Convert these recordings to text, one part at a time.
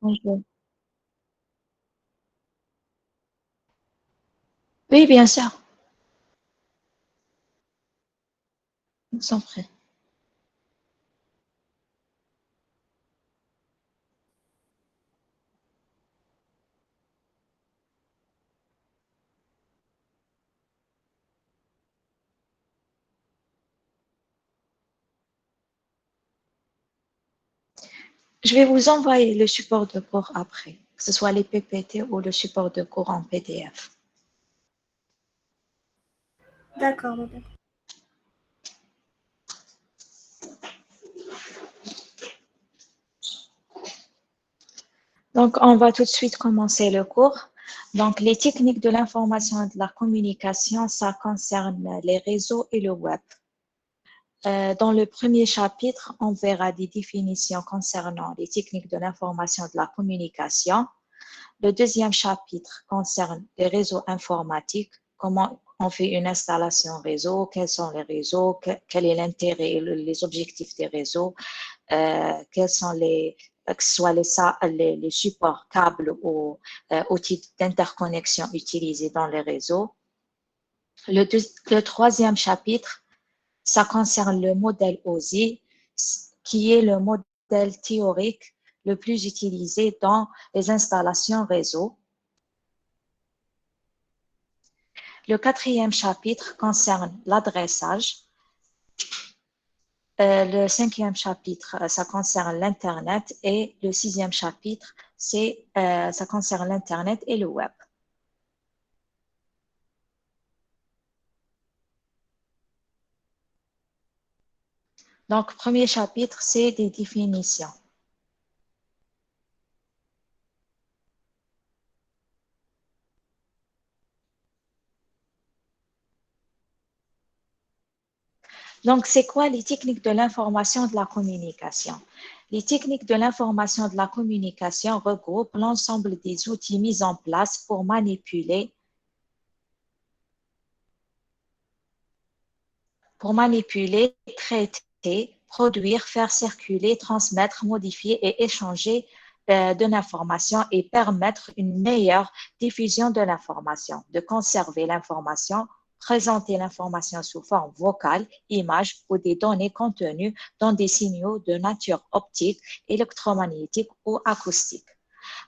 Bonjour. Oui, bien sûr, sans frais. Je vais vous envoyer le support de cours après, que ce soit les PPT ou le support de cours en PDF. D'accord, madame. Donc, on va tout de suite commencer le cours. Donc, les techniques de l'information et de la communication, ça concerne les réseaux et le web. Dans le premier chapitre, on verra des définitions concernant les techniques de l'information et de la communication. Le deuxième chapitre concerne les réseaux informatiques, comment on fait une installation réseau, quels sont les réseaux, quel est l'intérêt et les objectifs des réseaux, quels sont que ce soit les supports câbles ou outils d'interconnexion utilisés dans les réseaux. Le troisième chapitre, ça concerne le modèle OSI, qui est le modèle théorique le plus utilisé dans les installations réseau. Le quatrième chapitre concerne l'adressage. Le cinquième chapitre, ça concerne l'Internet et le sixième chapitre, ça concerne l'Internet et le web. Donc, premier chapitre, c'est des définitions. Donc, c'est quoi les techniques de l'information et de la communication? Les techniques de l'information et de la communication regroupent l'ensemble des outils mis en place pour manipuler, traiter, produire, faire circuler, transmettre, modifier et échanger de l'information et permettre une meilleure diffusion de l'information, de conserver l'information, présenter l'information sous forme vocale, image ou des données contenues dans des signaux de nature optique, électromagnétique ou acoustique.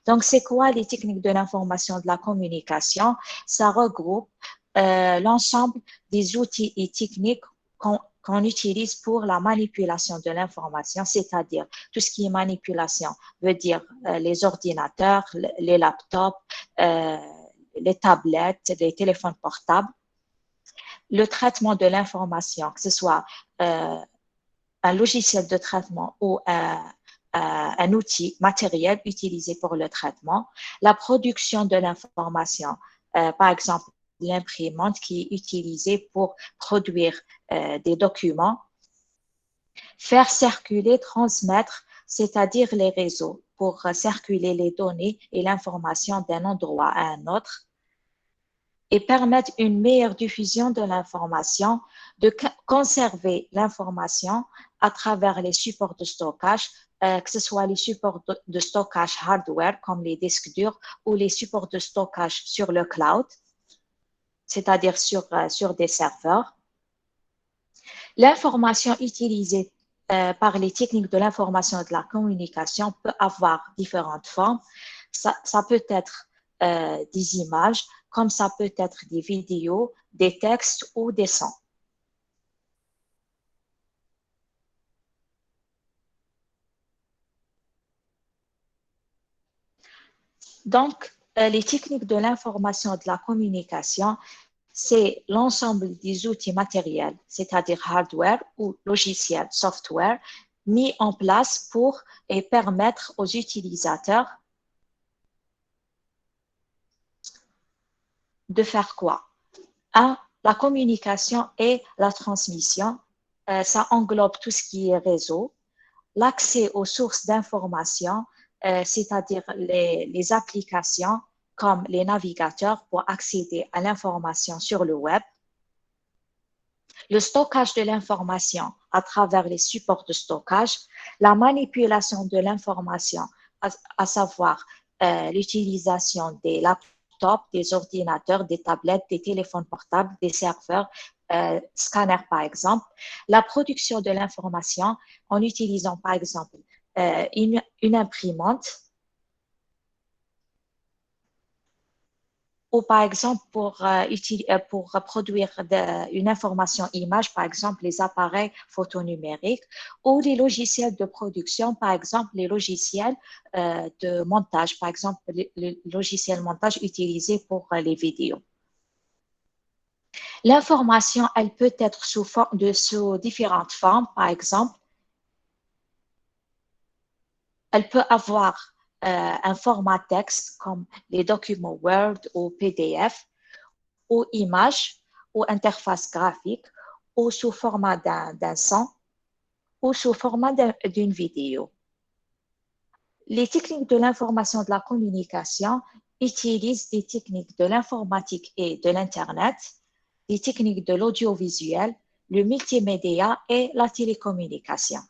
Donc, c'est quoi les techniques de l'information et de la communication? Ça regroupe l'ensemble des outils et techniques qu'on utilise pour la manipulation de l'information, c'est-à-dire tout ce qui est manipulation veut dire les ordinateurs, les laptops, euh, les tablettes, les téléphones portables, le traitement de l'information, que ce soit un logiciel de traitement ou un outil matériel utilisé pour le traitement, la production de l'information, par exemple l'imprimante qui est utilisée pour produire des documents, faire circuler, transmettre, c'est-à-dire les réseaux pour circuler les données et l'information d'un endroit à un autre et permettre une meilleure diffusion de l'information, de conserver l'information à travers les supports de stockage, que ce soit les supports de stockage hardware comme les disques durs ou les supports de stockage sur le cloud, c'est-à-dire sur des serveurs. L'information utilisée par les techniques de l'information et de la communication peut avoir différentes formes. Ça peut être des images, comme ça peut être des vidéos, des textes ou des sons. Donc, les techniques de l'information et de la communication, c'est l'ensemble des outils matériels, c'est-à-dire hardware ou logiciels, software, mis en place pour et permettre aux utilisateurs de faire quoi? Un, la communication et la transmission. Ça englobe tout ce qui est réseau, l'accès aux sources d'information, c'est-à-dire les applications comme les navigateurs pour accéder à l'information sur le web, le stockage de l'information à travers les supports de stockage, la manipulation de l'information à savoir l'utilisation des laptops, des ordinateurs, des tablettes, des téléphones portables, des serveurs, scanners par exemple, la production de l'information en utilisant par exemple une imprimante ou par exemple pour produire une information image, par exemple les appareils photonumériques ou les logiciels de production, par exemple les logiciels de montage, par exemple les logiciels montage utilisés pour les vidéos. L'information, elle peut être sous différentes formes, par exemple, elle peut avoir un format texte comme les documents Word ou PDF, ou image, ou interface graphique, ou sous format d'un son, ou sous format d'une vidéo. Les techniques de l'information et de la communication utilisent des techniques de l'informatique et de l'Internet, des techniques de l'audiovisuel, le multimédia et la télécommunication.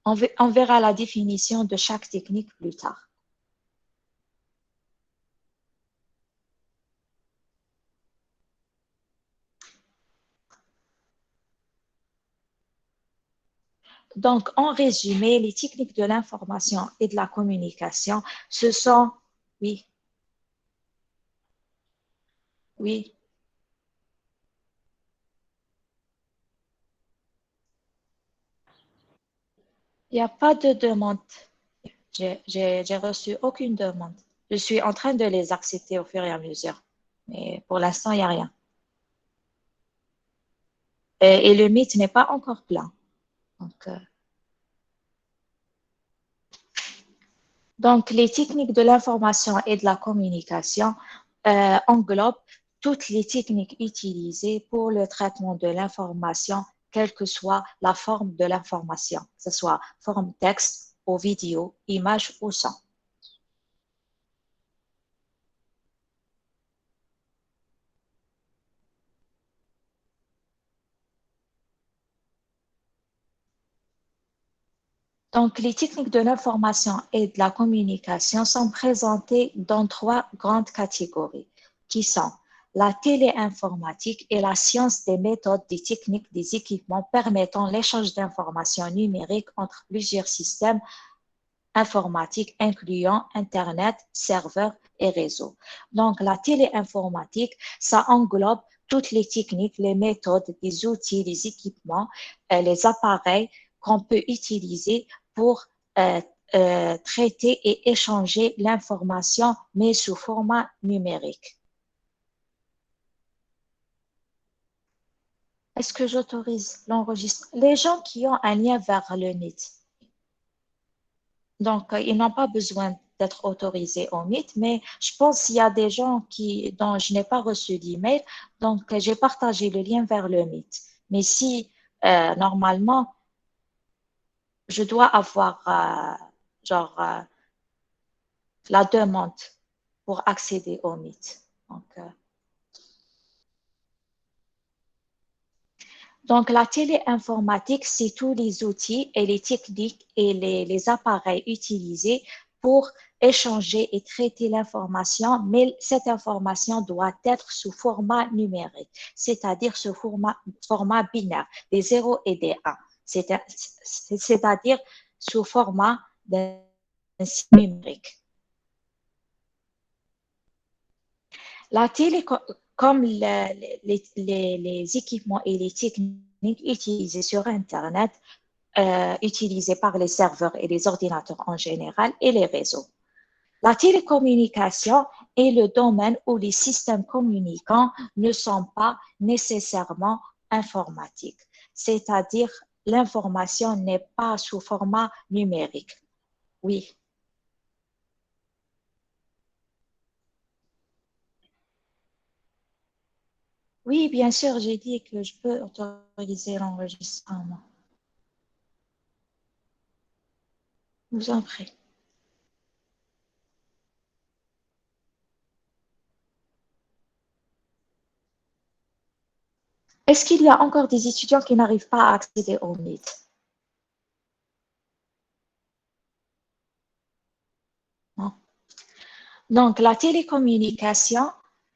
On verra la définition de chaque technique plus tard. Donc, en résumé, les techniques de l'information et de la communication, ce sont, oui, oui, il n'y a pas de demande. J'ai reçu aucune demande. Je suis en train de les accepter au fur et à mesure. Mais pour l'instant, il n'y a rien. Et le mythe n'est pas encore plein. Donc, les techniques de l'information et de la communication englobent toutes les techniques utilisées pour le traitement de l'information, quelle que soit la forme de l'information, que ce soit forme texte ou vidéo, image ou son. Donc, les techniques de l'information et de la communication sont présentées dans trois grandes catégories, qui sont la téléinformatique et la science des méthodes, des techniques, des équipements permettant l'échange d'informations numériques entre plusieurs systèmes informatiques, incluant Internet, serveurs et réseaux. Donc, la téléinformatique, ça englobe toutes les techniques, les méthodes, les outils, les équipements, les appareils qu'on peut utiliser pour traiter et échanger l'information, mais sous format numérique. Est-ce que j'autorise l'enregistrement? Les gens qui ont un lien vers le Meet, donc ils n'ont pas besoin d'être autorisés au Meet, mais je pense qu'il y a des gens dont je n'ai pas reçu d'email, donc j'ai partagé le lien vers le Meet. Mais si normalement, je dois avoir la demande pour accéder au Meet. Donc, la téléinformatique, c'est tous les outils et les techniques et les appareils utilisés pour échanger et traiter l'information, mais cette information doit être sous format numérique, c'est-à-dire sous format binaire, des 0 et des 1, c'est-à-dire sous format d'un numérique. La télé, comme les équipements et les techniques utilisés sur Internet, utilisés par les serveurs et les ordinateurs en général et les réseaux. La télécommunication est le domaine où les systèmes communicants ne sont pas nécessairement informatiques, c'est-à-dire l'information n'est pas sous format numérique. Oui. Oui, bien sûr, j'ai dit que je peux autoriser l'enregistrement. Je vous en prie. Est-ce qu'il y a encore des étudiants qui n'arrivent pas à accéder au Meet? Donc, la télécommunication,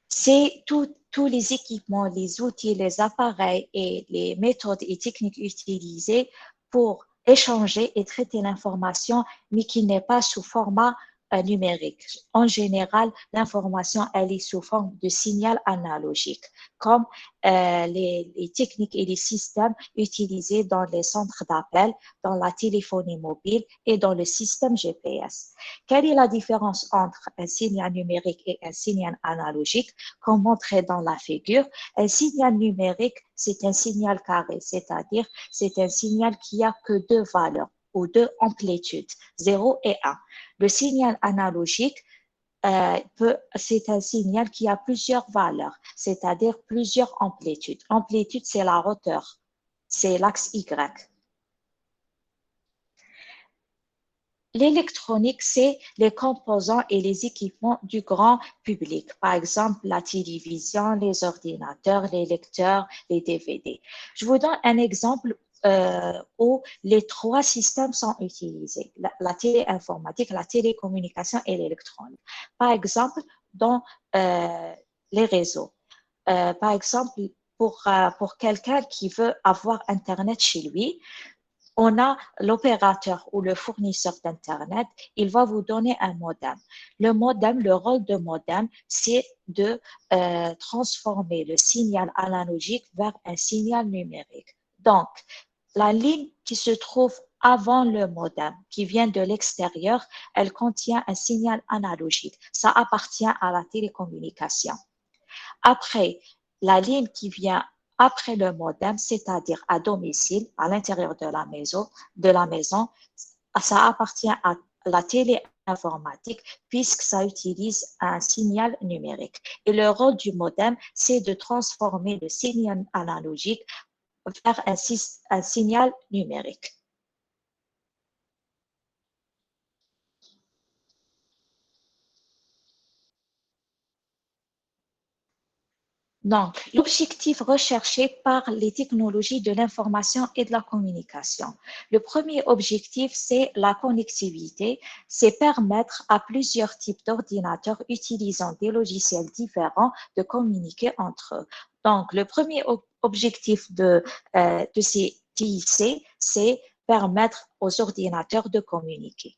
c'est tous les équipements, les outils, les appareils et les méthodes et techniques utilisées pour échanger et traiter l'information, mais qui n'est pas sous format numérique. En général, l'information, elle est sous forme de signal analogique, comme les techniques et les systèmes utilisés dans les centres d'appel, dans la téléphonie mobile et dans le système GPS. Quelle est la différence entre un signal numérique et un signal analogique? Comme montré dans la figure, un signal numérique, c'est un signal carré, c'est-à-dire c'est un signal qui a que deux valeurs ou deux amplitudes, 0 et 1. Le signal analogique, c'est un signal qui a plusieurs valeurs, c'est-à-dire plusieurs amplitudes. L'amplitude, c'est la hauteur, c'est l'axe Y. L'électronique, c'est les composants et les équipements du grand public. Par exemple, la télévision, les ordinateurs, les lecteurs, les DVD. Je vous donne un exemple où les trois systèmes sont utilisés. La téléinformatique, la télécommunication et l'électronique. Par exemple, dans les réseaux. Par exemple, pour quelqu'un qui veut avoir Internet chez lui, on a l'opérateur ou le fournisseur d'Internet, il va vous donner un modem. Le modem, le rôle de modem, c'est de transformer le signal analogique vers un signal numérique. Donc, la ligne qui se trouve avant le modem, qui vient de l'extérieur, elle contient un signal analogique. Ça appartient à la télécommunication. Après, la ligne qui vient après le modem, c'est-à-dire à domicile, à l'intérieur de la maison, ça appartient à la téléinformatique puisque ça utilise un signal numérique. Et le rôle du modem, c'est de transformer le signal analogique vers un signal numérique. Donc, l'objectif recherché par les technologies de l'information et de la communication. Le premier objectif, c'est la connectivité, c'est permettre à plusieurs types d'ordinateurs utilisant des logiciels différents de communiquer entre eux. Donc, le premier objectif de ces TIC, c'est permettre aux ordinateurs de communiquer.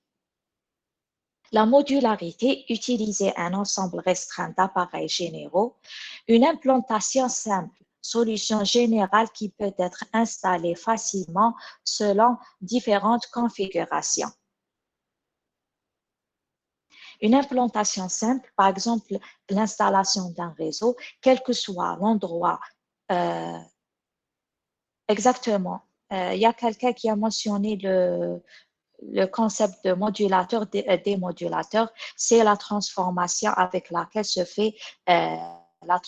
La modularité, utiliser un ensemble restreint d'appareils généraux, une implantation simple, solution générale qui peut être installée facilement selon différentes configurations. Une implantation simple, par exemple l'installation d'un réseau, quel que soit l'endroit exactement. Il y a quelqu'un qui a mentionné le concept de modulateur, démodulateur, c'est la transformation avec laquelle se fait la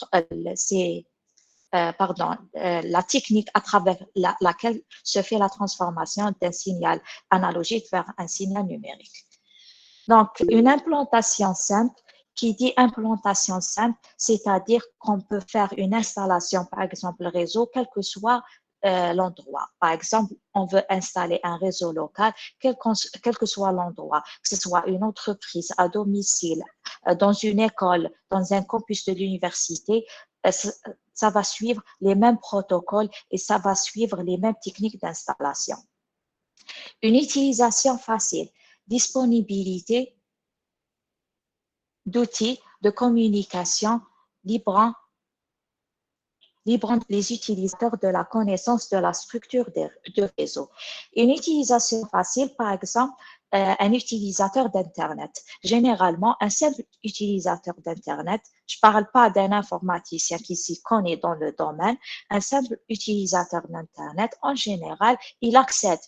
technique à travers laquelle se fait la transformation d'un signal analogique vers un signal numérique. Donc, une implantation simple, qui dit implantation simple, c'est-à-dire qu'on peut faire une installation, par exemple, réseau, quel que soit l'endroit. Par exemple, on veut installer un réseau local, quel que soit l'endroit, que ce soit une entreprise, à domicile, dans une école, dans un campus de l'université, ça va suivre les mêmes protocoles et ça va suivre les mêmes techniques d'installation. Une utilisation facile, disponibilité d'outils de communication librant les utilisateurs de la connaissance de la structure de réseau. Une utilisation facile, par exemple, un utilisateur d'Internet. Généralement, un simple utilisateur d'Internet, je ne parle pas d'un informaticien qui s'y connaît dans le domaine, un simple utilisateur d'Internet, en général, il accède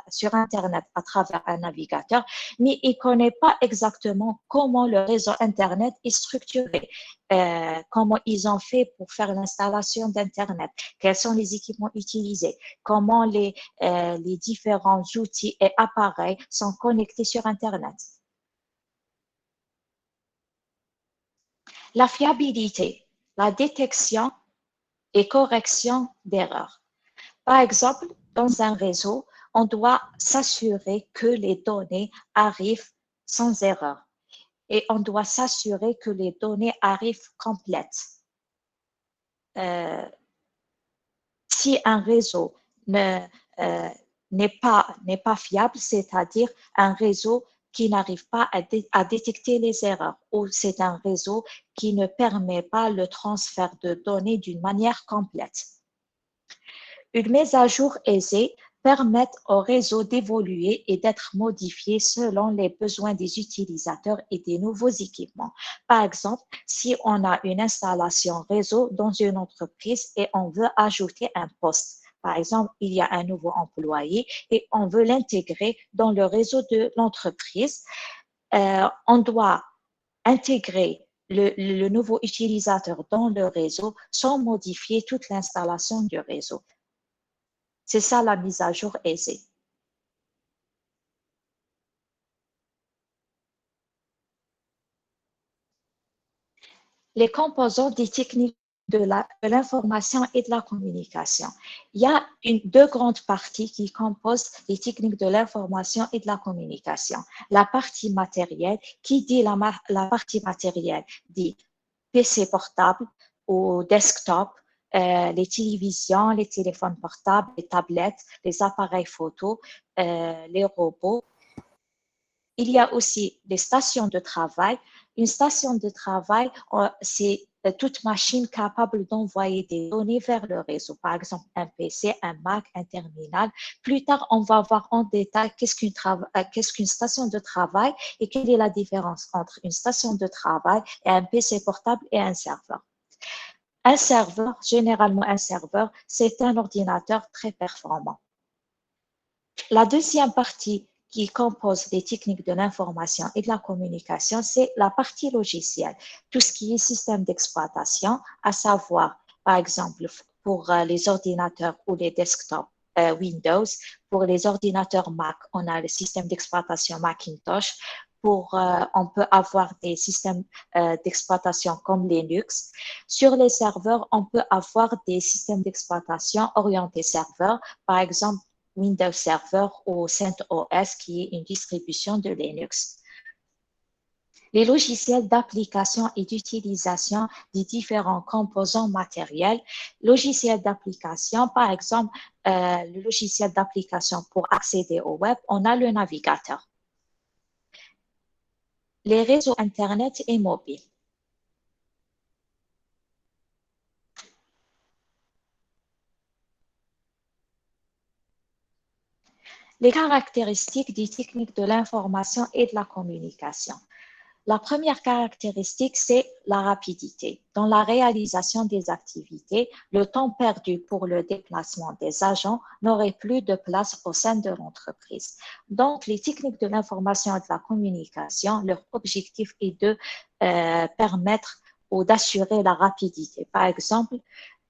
sur Internet à travers un navigateur, mais il ne connaît pas exactement comment le réseau Internet est structuré, comment ils ont fait pour faire l'installation d'Internet, quels sont les équipements utilisés, comment les différents outils et appareils sont connectés sur Internet. La fiabilité, la détection et correction d'erreurs. Par exemple, dans un réseau, on doit s'assurer que les données arrivent sans erreur. et on doit s'assurer que les données arrivent complètes. Si un réseau n'est pas fiable, c'est-à-dire un réseau qui n'arrive pas à détecter les erreurs, ou c'est un réseau qui ne permet pas le transfert de données d'une manière complète. Une mise à jour aisée permet au réseau d'évoluer et d'être modifié selon les besoins des utilisateurs et des nouveaux équipements. Par exemple, si on a une installation réseau dans une entreprise et on veut ajouter un poste, par exemple, il y a un nouveau employé et on veut l'intégrer dans le réseau de l'entreprise, on doit intégrer le nouveau utilisateur dans le réseau sans modifier toute l'installation du réseau. C'est ça la mise à jour aisée. Les composants des techniques de l'information et de la communication. Il y a deux grandes parties qui composent les techniques de l'information et de la communication. La partie matérielle, qui dit la partie matérielle, dit PC portable ou desktop, les télévisions, les téléphones portables, les tablettes, les appareils photo, les robots. Il y a aussi des stations de travail. Une station de travail, c'est toute machine capable d'envoyer des données vers le réseau. Par exemple, un PC, un Mac, un terminal. Plus tard, on va voir en détail qu'est-ce qu'une station de travail et quelle est la différence entre une station de travail et un PC portable et un serveur. Un serveur, généralement un serveur, c'est un ordinateur très performant. La deuxième partie qui compose les techniques de l'information et de la communication, c'est la partie logicielle, tout ce qui est système d'exploitation, à savoir, par exemple, pour les ordinateurs ou les desktops Windows, pour les ordinateurs Mac, on a le système d'exploitation Macintosh, on peut avoir des systèmes d'exploitation comme Linux. Sur les serveurs, on peut avoir des systèmes d'exploitation orientés serveurs, par exemple, Windows Server ou CentOS, qui est une distribution de Linux. Les logiciels d'application et d'utilisation des différents composants matériels. Logiciels d'application, par exemple, le logiciel d'application pour accéder au web, on a le navigateur. Les réseaux Internet et mobiles. Les caractéristiques des techniques de l'information et de la communication. La première caractéristique, c'est la rapidité. Dans la réalisation des activités, le temps perdu pour le déplacement des agents n'aurait plus de place au sein de l'entreprise. Donc, les techniques de l'information et de la communication, leur objectif est de permettre ou d'assurer la rapidité. Par exemple,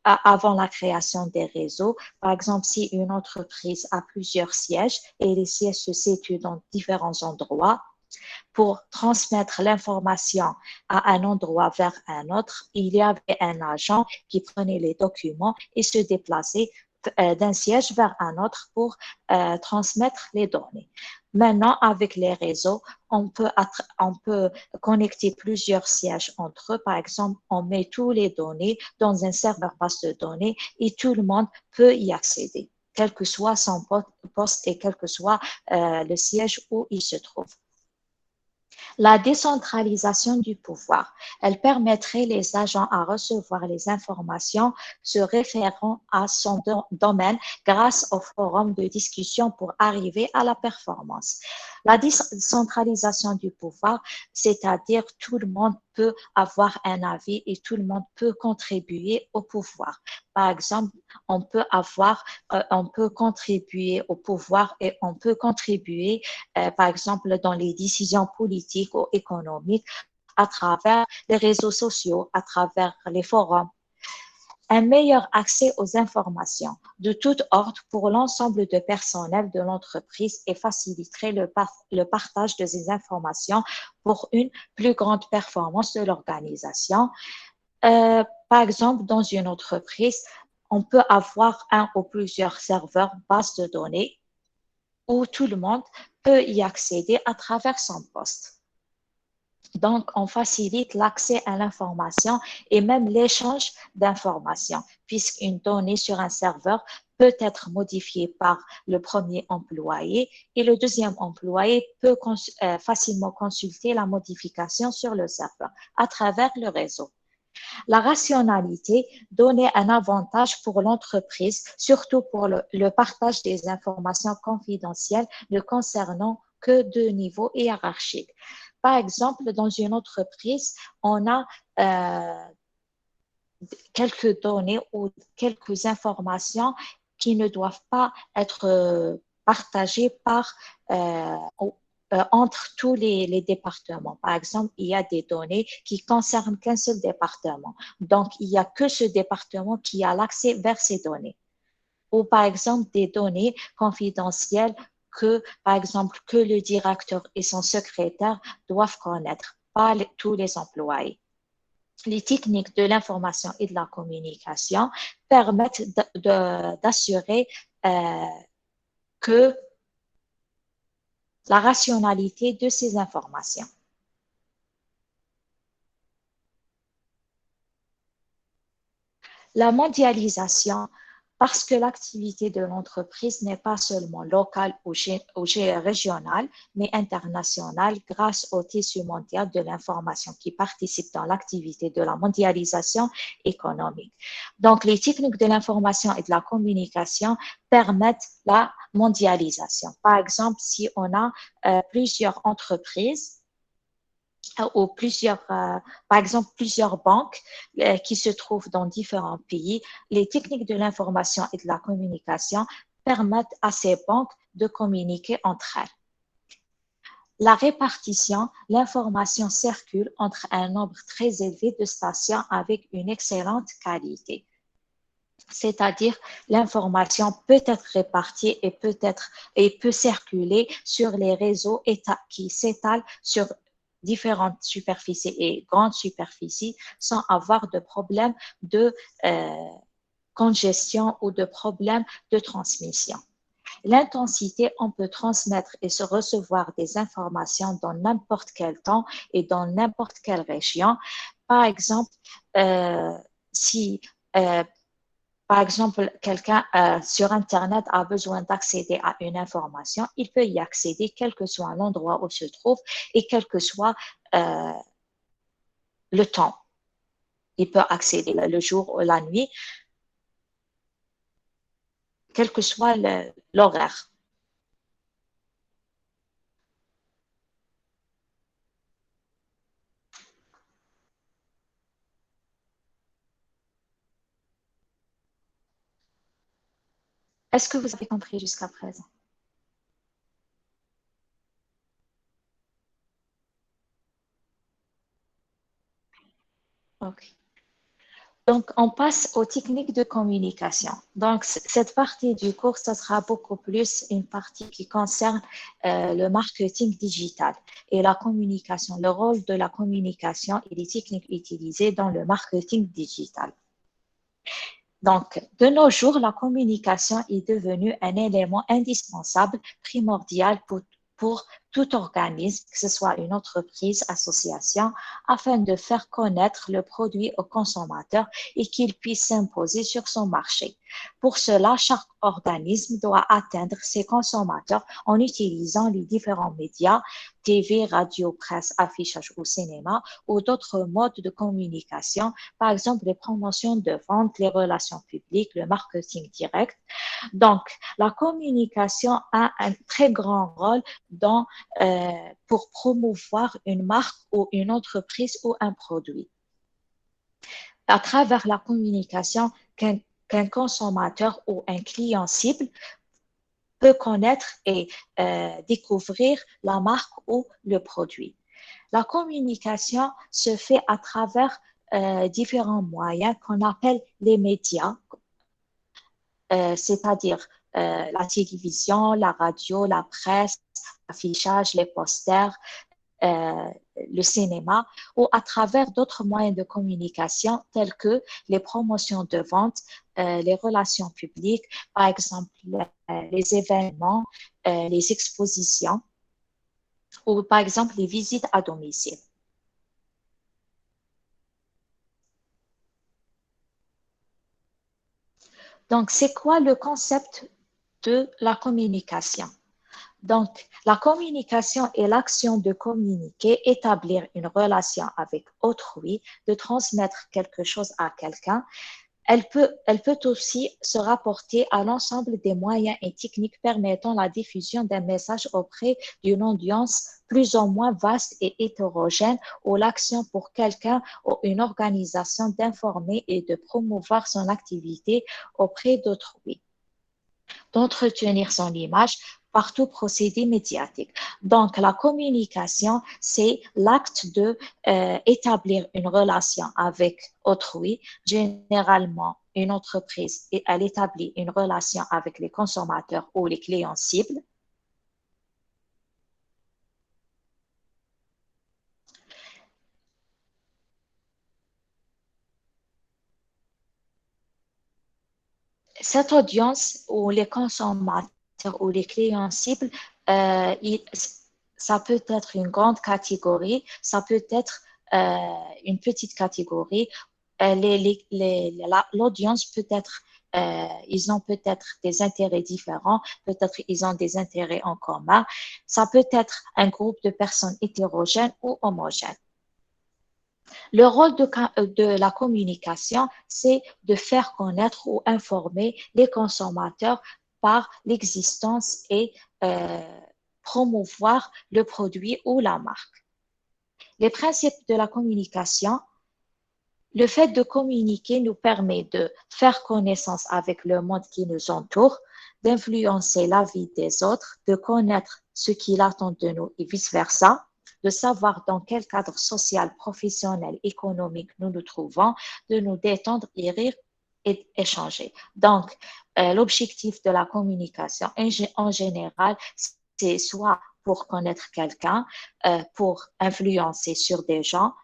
avant la création des réseaux. Par exemple, si une entreprise a plusieurs sièges et les sièges se situent dans différents endroits, pour transmettre l'information à un endroit vers un autre, il y avait un agent qui prenait les documents et se déplaçait d'un siège vers un autre pour transmettre les données. Maintenant, avec les réseaux, on peut connecter plusieurs sièges entre eux. Par exemple, on met toutes les données dans un serveur base de données et tout le monde peut y accéder, quel que soit son poste et quel que soit le siège où il se trouve. La décentralisation du pouvoir, elle permettrait les agents à recevoir les informations se référant à son domaine grâce au forum de discussion pour arriver à la performance. La décentralisation du pouvoir, c'est-à-dire tout le monde peut avoir un avis et tout le monde peut contribuer au pouvoir. Par exemple, on peut contribuer au pouvoir et on peut contribuer, par exemple, dans les décisions politiques ou économiques à travers les réseaux sociaux, à travers les forums. Un meilleur accès aux informations de tout ordre pour l'ensemble du personnel de l'entreprise et faciliterait le partage de ces informations pour une plus grande performance de l'organisation. Par exemple, dans une entreprise, on peut avoir un ou plusieurs serveurs bases de données où tout le monde peut y accéder à travers son poste. Donc, on facilite l'accès à l'information et même l'échange d'informations, puisqu'une donnée sur un serveur peut être modifiée par le premier employé et le deuxième employé peut facilement consulter la modification sur le serveur à travers le réseau. La rationalité donnait un avantage pour l'entreprise, surtout pour le partage des informations confidentielles ne concernant que deux niveaux hiérarchiques. Par exemple, dans une entreprise, on a quelques données ou quelques informations qui ne doivent pas être partagées entre tous les départements. Par exemple, il y a des données qui concernent qu'un seul département. Donc, il n'y a que ce département qui a l'accès vers ces données. Ou par exemple, des données confidentielles que, par exemple, que le directeur et son secrétaire doivent connaître, pas tous les employés. Les techniques de l'information et de la communication permettent d'assurer que la rationalité de ces informations. La mondialisation, parce que l'activité de l'entreprise n'est pas seulement locale ou régionale, mais internationale grâce au tissu mondial de l'information qui participe dans l'activité de la mondialisation économique. Donc, les techniques de l'information et de la communication permettent la mondialisation. Par exemple, si on a plusieurs entreprises, ou par exemple, plusieurs banques qui se trouvent dans différents pays, les techniques de l'information et de la communication permettent à ces banques de communiquer entre elles. La répartition, l'information circule entre un nombre très élevé de stations avec une excellente qualité. C'est-à-dire, l'information peut être répartie et peut circuler sur les réseaux qui s'étalent sur différentes superficies et grandes superficies sans avoir de problème de congestion ou de problème de transmission. L'intensité, on peut transmettre et se recevoir des informations dans n'importe quel temps et dans n'importe quelle région. Par exemple, si par exemple, quelqu'un sur Internet a besoin d'accéder à une information, il peut y accéder quel que soit l'endroit où il se trouve et quel que soit le temps. Il peut accéder le jour ou la nuit, quel que soit l'horaire. Est-ce que vous avez compris jusqu'à présent? Ok. Donc, on passe aux techniques de communication. Donc, cette partie du cours, ça sera beaucoup plus une partie qui concerne le marketing digital et la communication, le rôle de la communication et les techniques utilisées dans le marketing digital. Donc, de nos jours, la communication est devenue un élément indispensable, primordial pour tout organisme, que ce soit une entreprise, association, afin de faire connaître le produit au consommateur et qu'il puisse s'imposer sur son marché. Pour cela, chaque organisme doit atteindre ses consommateurs en utilisant les différents médias, TV, radio, presse, affichage ou cinéma, ou d'autres modes de communication, par exemple les promotions de vente, les relations publiques, le marketing direct. Donc, la communication a un très grand rôle pour promouvoir une marque ou une entreprise ou un produit. À travers la communication, qu'un consommateur ou un client cible peut connaître et découvrir la marque ou le produit. La communication se fait à travers différents moyens qu'on appelle les médias, c'est-à-dire la télévision, la radio, la presse, l'affichage, les posters, le cinéma, ou à travers d'autres moyens de communication tels que les promotions de vente, les relations publiques, par exemple les événements, les expositions, ou par exemple les visites à domicile. Donc, c'est quoi le concept de la communication? Donc, la communication est l'action de communiquer, établir une relation avec autrui, de transmettre quelque chose à quelqu'un. Elle peut aussi se rapporter à l'ensemble des moyens et techniques permettant la diffusion d'un message auprès d'une audience plus ou moins vaste et hétérogène, ou l'action pour quelqu'un ou une organisation d'informer et de promouvoir son activité auprès d'autrui, d'entretenir son image par tout procédé médiatique. Donc, la communication, c'est l'acte de établir une relation avec autrui. Généralement, une entreprise, elle établit une relation avec les consommateurs ou les clients cibles. Cette audience ou les consommateurs ou les clients cibles, euh, il- ça peut être une grande catégorie, ça peut être une petite catégorie. L'audience peut être, ils ont peut-être des intérêts différents, peut-être ils ont des intérêts en commun. Ça peut être un groupe de personnes hétérogènes ou homogènes. Le rôle de la communication, c'est de faire connaître ou informer les consommateurs par l'existence et euh, promouvoir le produit ou la marque. Les principes de la communication: le fait de communiquer nous permet de faire connaissance avec le monde qui nous entoure, d'influencer la vie des autres, de connaître ce qu'ils attendent de nous et vice-versa, de savoir dans quel cadre social, professionnel, économique nous nous trouvons, de nous détendre et rire et échanger. Donc, l'objectif de la communication en général, c'est soit pour connaître quelqu'un, pour influencer sur des gens,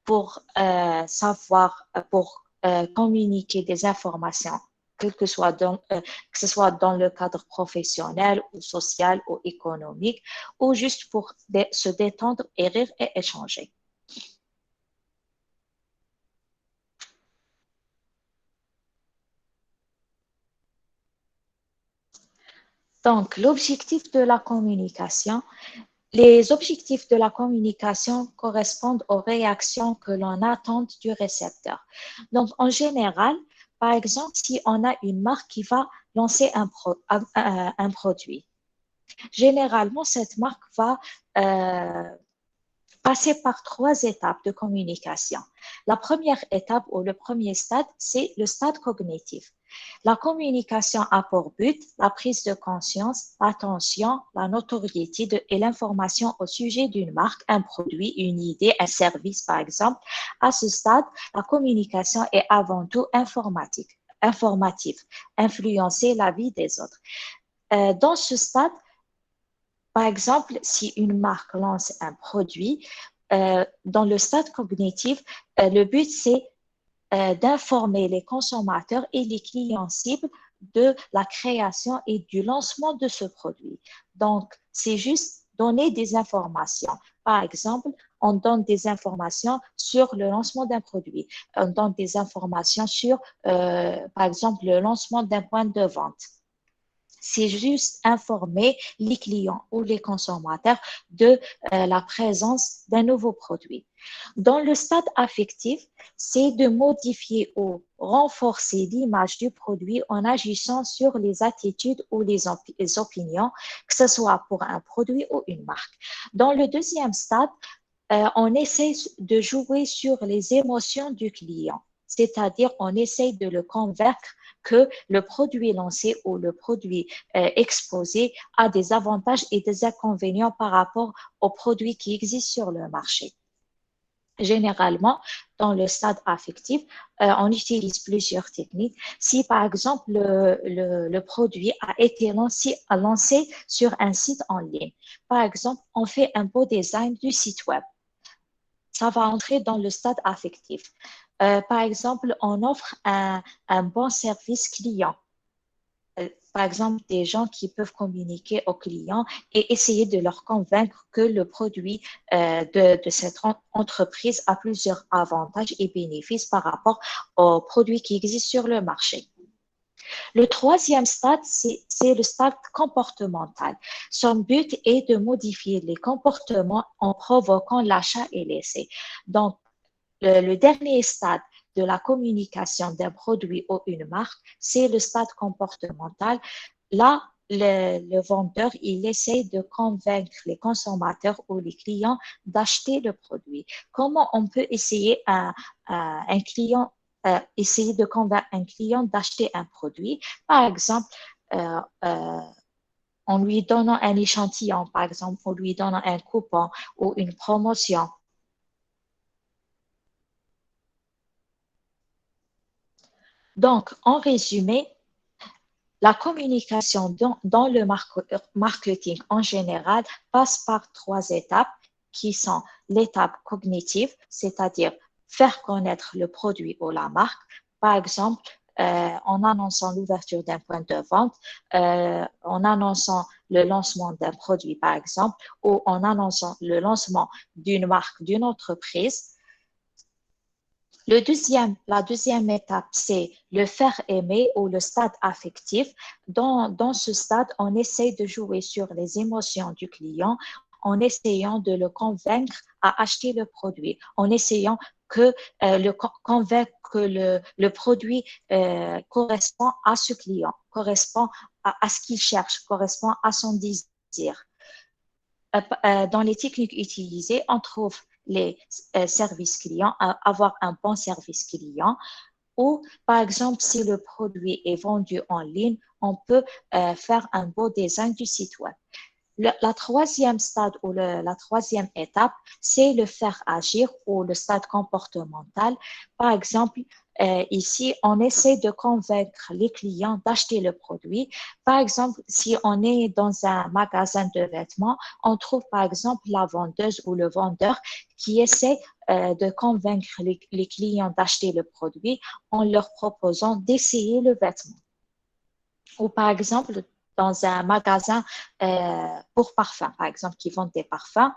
pour pour communiquer des informations, que ce soit dans le cadre professionnel ou social ou économique, ou juste pour se détendre et rire et échanger. Donc, l'objectif de la communication, les objectifs de la communication correspondent aux réactions que l'on attend du récepteur. Donc, en général, par exemple, si on a une marque qui va lancer un produit, généralement, cette marque va passer par trois étapes de communication. La première étape ou le premier stade, c'est le stade cognitif. La communication a pour but la prise de conscience, l'attention, la notoriété et l'information au sujet d'une marque, un produit, une idée, un service, par exemple. À ce stade, la communication est avant tout informative, influencer la vie des autres. Dans ce stade, par exemple, si une marque lance un produit, dans le stade cognitif, le but, c'est d'informer les consommateurs et les clients cibles de la création et du lancement de ce produit. Donc, c'est juste donner des informations. Par exemple, on donne des informations sur le lancement d'un produit. On donne des informations sur, par exemple, le lancement d'un point de vente. C'est juste informer les clients ou les consommateurs de la présence d'un nouveau produit. Dans le stade affectif, c'est de modifier ou renforcer l'image du produit en agissant sur les attitudes ou les opinions, que ce soit pour un produit ou une marque. Dans le deuxième stade, on essaie de jouer sur les émotions du client, c'est-à-dire on essaie de le convaincre que le produit lancé ou le produit exposé a des avantages et des inconvénients par rapport aux produits qui existent sur le marché. Généralement, dans le stade affectif, on utilise plusieurs techniques. Si, par exemple, le produit a été lancé sur un site en ligne, par exemple, on fait un beau design du site web. Ça va entrer dans le stade affectif. Par exemple, on offre un bon service client. Par exemple, des gens qui peuvent communiquer aux clients et essayer de leur convaincre que le produit de cette entreprise a plusieurs avantages et bénéfices par rapport aux produits qui existent sur le marché. Le troisième stade, c'est le stade comportemental. Son but est de modifier les comportements en provoquant l'achat et l'essai. Donc, le dernier stade de la communication d'un produit ou une marque, c'est le stade comportemental. Là, le vendeur, il essaie de convaincre les consommateurs ou les clients d'acheter le produit. Comment on peut essayer un client, essayer de convaincre un client d'acheter un produit? Par exemple, euh, euh, en lui donnant un échantillon, par exemple, en lui donnant un coupon ou une promotion. Donc, en résumé, la communication dans le marketing en général passe par trois étapes qui sont l'étape cognitive, c'est-à-dire faire connaître le produit ou la marque, par exemple en annonçant l'ouverture d'un point de vente, en annonçant le lancement d'un produit, par exemple, ou en annonçant le lancement d'une marque, d'une entreprise. La deuxième étape, c'est le faire aimer ou le stade affectif. Dans ce stade, on essaie de jouer sur les émotions du client en essayant de le convaincre à acheter le produit, en essayant convaincre que le produit correspond à ce client, correspond à ce qu'il cherche, correspond à son désir. Dans les techniques utilisées, on trouve les services clients, avoir un bon service client, ou par exemple, si le produit est vendu en ligne, on peut faire un beau design du site web. La troisième stade ou la troisième étape, c'est le faire agir ou le stade comportemental. Par exemple, ici, on essaie de convaincre les clients d'acheter le produit. Par exemple, si on est dans un magasin de vêtements, on trouve par exemple la vendeuse ou le vendeur qui essaie de convaincre les clients d'acheter le produit en leur proposant d'essayer le vêtement. Ou par exemple, dans un magasin pour parfums, par exemple, qui vendent des parfums,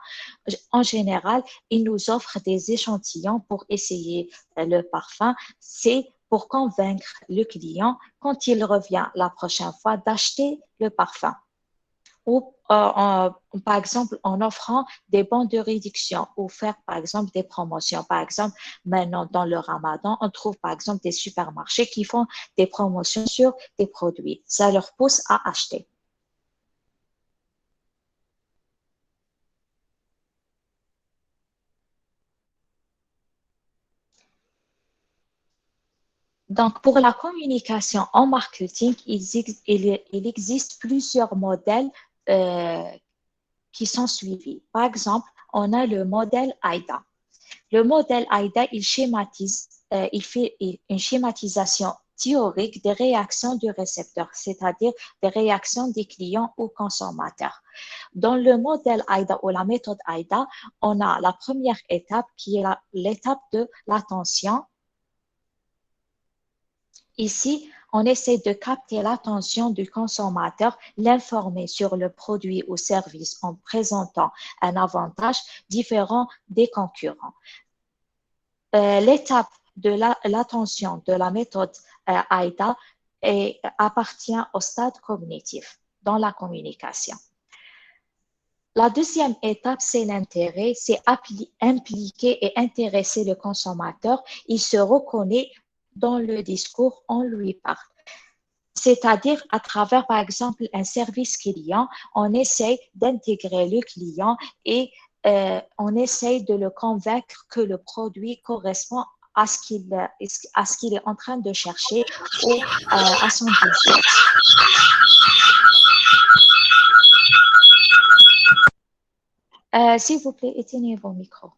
en général, ils nous offrent des échantillons pour essayer le parfum. C'est pour convaincre le client, quand il revient la prochaine fois, d'acheter le parfum ou par exemple en offrant des bons de réduction ou faire par exemple des promotions. Par exemple, maintenant dans le Ramadan, on trouve par exemple des supermarchés qui font des promotions sur des produits. Ça leur pousse à acheter. Donc, pour la communication en marketing, il existe plusieurs modèles euh, qui sont suivis. Par exemple, on a le modèle AIDA. Le modèle AIDA, il fait une schématisation théorique des réactions du récepteur, c'est-à-dire des réactions des clients ou consommateurs. Dans le modèle AIDA ou la méthode AIDA, on a la première étape qui est l'étape de l'attention. Ici, on essaie de capter l'attention du consommateur, l'informer sur le produit ou service en présentant un avantage différent des concurrents. L'étape de l'attention de la méthode AIDA appartient au stade cognitif dans la communication. La deuxième étape, c'est l'intérêt, c'est impliquer et intéresser le consommateur. Il se reconnaît dans le discours, on lui parle. C'est-à-dire à travers, par exemple, un service client, on essaie d'intégrer le client et on essaie de le convaincre que le produit correspond à ce qu'il est en train de chercher ou à son désir. S'il vous plaît, éteignez vos micros.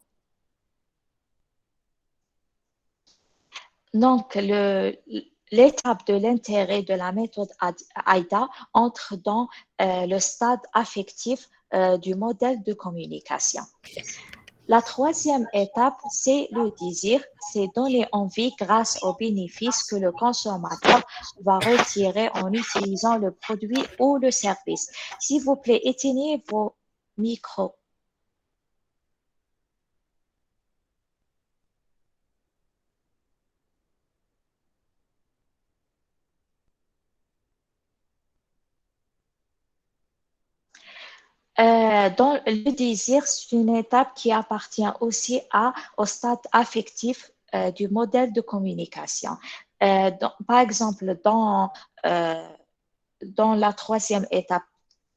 Donc, l'étape de l'intérêt de la méthode AIDA entre dans le stade affectif du modèle de communication. La troisième étape, c'est le désir, c'est donner envie grâce aux bénéfices que le consommateur va retirer en utilisant le produit ou le service. S'il vous plaît, éteignez vos micros. Dans le désir, c'est une étape qui appartient aussi au stade affectif du modèle de communication. Par exemple, euh, dans la troisième étape,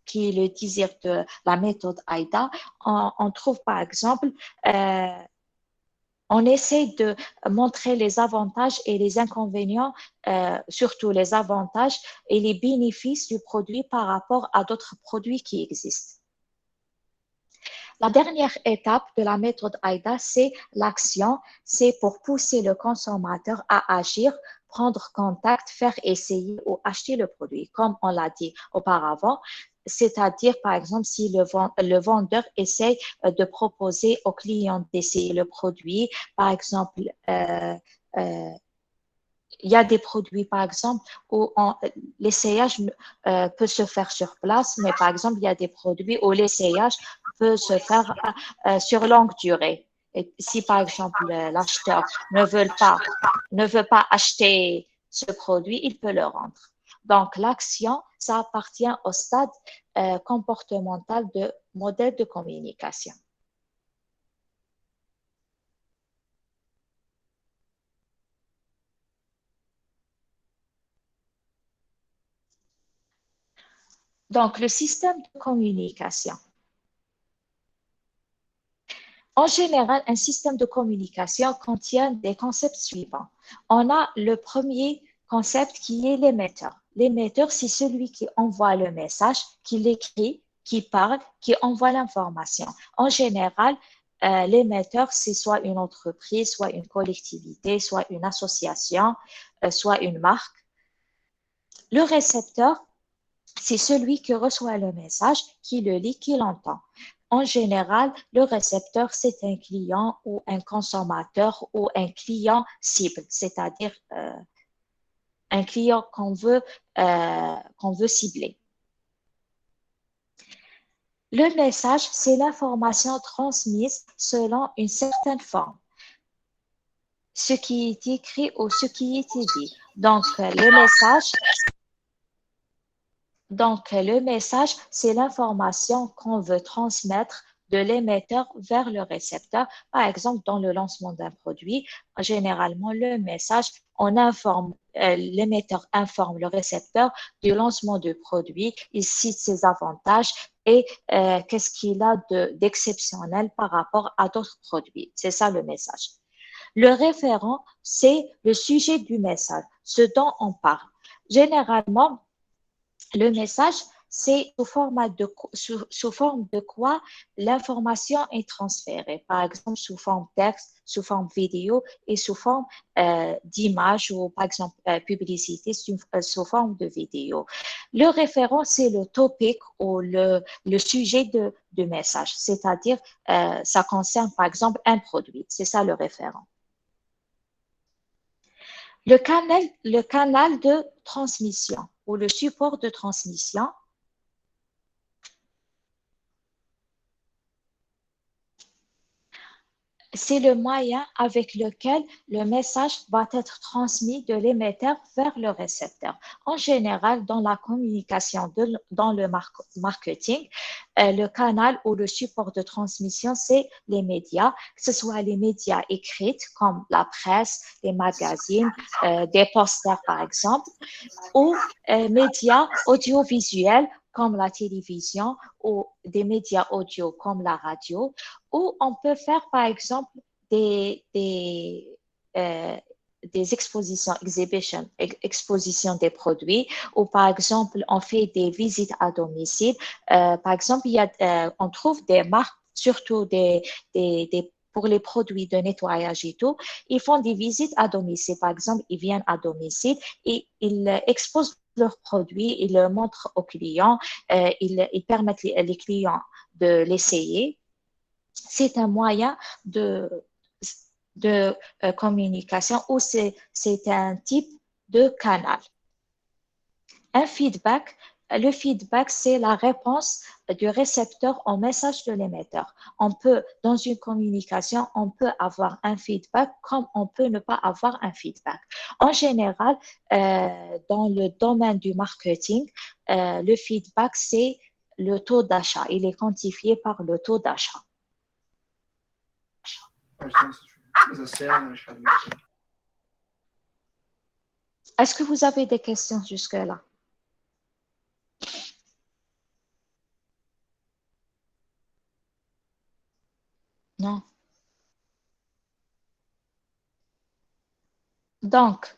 qui est le désir de la méthode AIDA, on trouve par exemple, on essaie de montrer les avantages et les inconvénients, surtout les avantages et les bénéfices du produit par rapport à d'autres produits qui existent. La dernière étape de la méthode AIDA, c'est l'action. C'est pour pousser le consommateur à agir, prendre contact, faire essayer ou acheter le produit, comme on l'a dit auparavant. C'est-à-dire, par exemple, si le vendeur essaie de proposer au client d'essayer le produit, par exemple, euh, il y a des produits, par exemple, où l'essayage peut se faire sur place, mais par exemple, il y a des produits où l'essayage peut se faire sur longue durée. Et si, par exemple, l'acheteur ne veut pas acheter ce produit, il peut le rendre. Donc, l'action, ça appartient au stade comportemental de modèle de communication. Donc, le système de communication. En général, un système de communication contient des concepts suivants. On a le premier concept qui est l'émetteur. L'émetteur, c'est celui qui envoie le message, qui l'écrit, qui parle, qui envoie l'information. En général, l'émetteur, c'est soit une entreprise, soit une collectivité, soit une association, soit une marque. Le récepteur, c'est celui qui reçoit le message, qui le lit, qui l'entend. En général, le récepteur, c'est un client ou un consommateur ou un client cible, c'est-à-dire un client qu'on veut cibler. Le message, c'est l'information transmise selon une certaine forme, ce qui est écrit ou ce qui est dit. Donc, le message, c'est l'information qu'on veut transmettre de l'émetteur vers le récepteur. Par exemple, dans le lancement d'un produit, généralement, le message, l'émetteur informe le récepteur du lancement du produit, il cite ses avantages et qu'est-ce qu'il a d'exceptionnel par rapport à d'autres produits. C'est ça le message. Le référent, c'est le sujet du message, ce dont on parle. Généralement, le message, c'est sous forme de quoi l'information est transférée. Par exemple, sous forme texte, sous forme vidéo et sous forme d'image ou par exemple publicité sous forme de vidéo. Le référent, c'est le topic ou le sujet de message, c'est-à-dire ça concerne par exemple un produit. C'est ça le référent. Le canal de transmission ou le support de transmission, c'est le moyen avec lequel le message va être transmis de l'émetteur vers le récepteur. En général, dans la communication, dans le marketing, le canal ou le support de transmission, c'est les médias, que ce soit les médias écrits comme la presse, les magazines, des posters par exemple, ou médias audiovisuels comme la télévision ou des médias audio comme la radio, ou on peut faire par exemple des, des, euh, des expositions des produits, ou par exemple on fait des visites à domicile. Par exemple, on trouve des marques, surtout pour les produits de nettoyage et tout, ils font des visites à domicile. Par exemple, ils viennent à domicile et ils exposent leurs produits, ils le montrent aux clients, ils permettent les clients de l'essayer. C'est un moyen de communication ou c'est un type de canal. Un feedback, le feedback, c'est la réponse du récepteur au message de l'émetteur. Dans une communication, on peut avoir un feedback comme on peut ne pas avoir un feedback. En général, dans le domaine du marketing, le feedback, c'est le taux d'achat. Il est quantifié par le taux d'achat. Est-ce que vous avez des questions jusque-là? Non. Donc,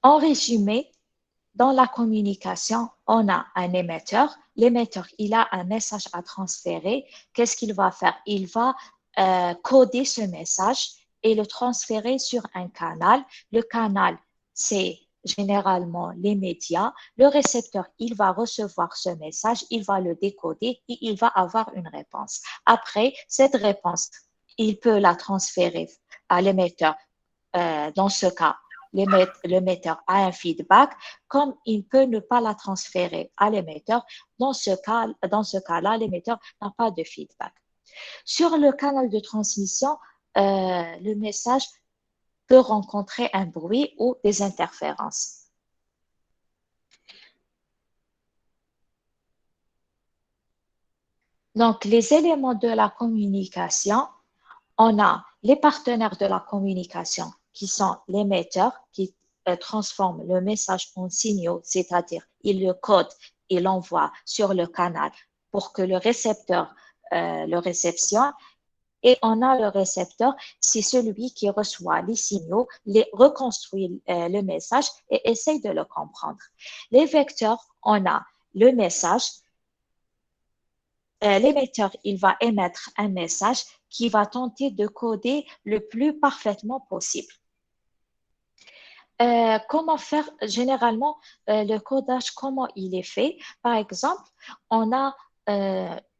en résumé, dans la communication, on a un émetteur. L'émetteur, il a un message à transférer. Qu'est-ce qu'il va faire? Il va coder ce message et le transférer sur un canal. Le canal, c'est généralement les médias. Le récepteur, il va recevoir ce message, il va le décoder et il va avoir une réponse. Après, cette réponse, il peut la transférer à l'émetteur. Dans ce cas, l'émetteur a un feedback, comme il peut ne pas la transférer à l'émetteur. Dans ce cas-là, l'émetteur n'a pas de feedback. Sur le canal de transmission, le message peut rencontrer un bruit ou des interférences. Donc, les éléments de la communication, on a les partenaires de la communication qui sont l'émetteur qui transforme le message en signaux, c'est-à-dire il le code et l'envoie sur le canal pour que le récepteur le réceptionne. Et on a le récepteur, c'est celui qui reçoit les signaux, les reconstruit le message et essaye de le comprendre. Les vecteurs, on a le message. L'émetteur, il va émettre un message qui va tenter de coder le plus parfaitement possible. Comment faire généralement le codage, comment il est fait? Par exemple, on a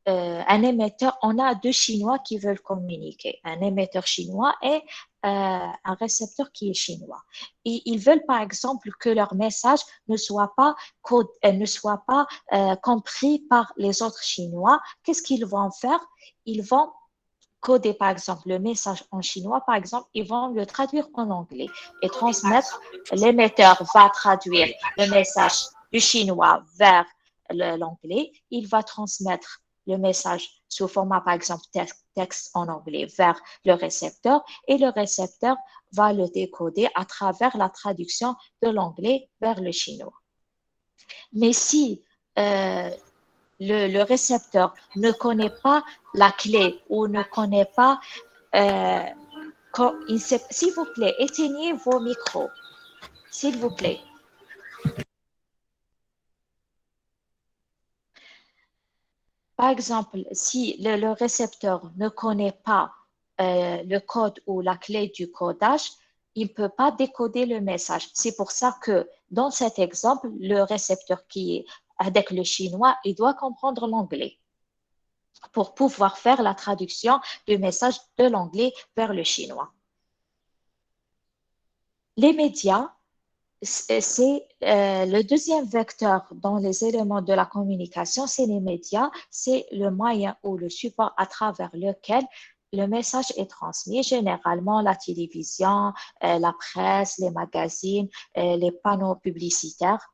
un émetteur, on a deux Chinois qui veulent communiquer, un émetteur chinois et un récepteur qui est chinois. Et ils veulent par exemple que leur message ne soit pas, compris par les autres Chinois. Qu'est-ce qu'ils vont faire? Ils vont coder par exemple le message en chinois, par exemple, ils vont le traduire en anglais et transmettre. L'émetteur va traduire le message du chinois vers l'anglais. Il va transmettre le message sous format, par exemple, texte en anglais vers le récepteur et le récepteur va le décoder à travers la traduction de l'anglais vers le chinois. Mais si le récepteur ne connaît pas la clé ou ne connaît pas, s'il vous plaît, éteignez vos micros, s'il vous plaît. Par exemple, si le récepteur ne connaît pas le code ou la clé du codage, il ne peut pas décoder le message. C'est pour ça que dans cet exemple, le récepteur qui est avec le chinois, il doit comprendre l'anglais pour pouvoir faire la traduction du message de l'anglais vers le chinois. Les médias, c'est le deuxième vecteur dans les éléments de la communication, c'est les médias, c'est le moyen ou le support à travers lequel le message est transmis, généralement la télévision, la presse, les magazines, les panneaux publicitaires.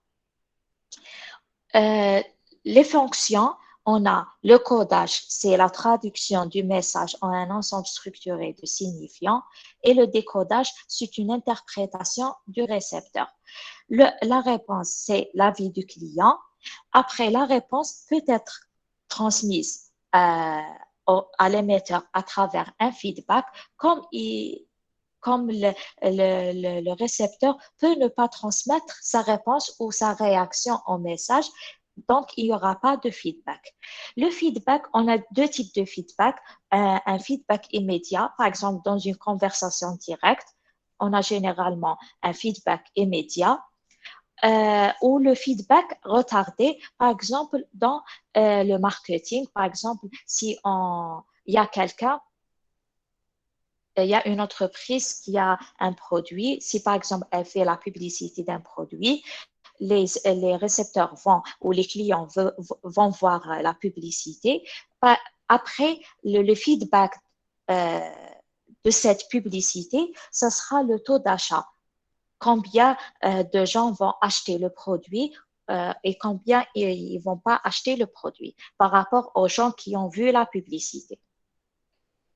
Les fonctions, on a le codage, c'est la traduction du message en un ensemble structuré de signifiants, et le décodage, c'est une interprétation du récepteur. La réponse, c'est l'avis du client. Après, la réponse peut être transmise à l'émetteur à travers un feedback, comme le récepteur peut ne pas transmettre sa réponse ou sa réaction au message, donc il n'y aura pas de feedback. Le feedback, on a deux types de feedback. Un feedback immédiat, par exemple dans une conversation directe, on a généralement un feedback immédiat. Ou le feedback retardé, par exemple dans le marketing, par exemple si il y a quelqu'un, il y a une entreprise qui a un produit, si par exemple elle fait la publicité d'un produit, les récepteurs vont ou les clients vont voir la publicité. Après, le feedback de cette publicité, ce sera le taux d'achat. Combien de gens vont acheter le produit et combien ils vont pas acheter le produit par rapport aux gens qui ont vu la publicité.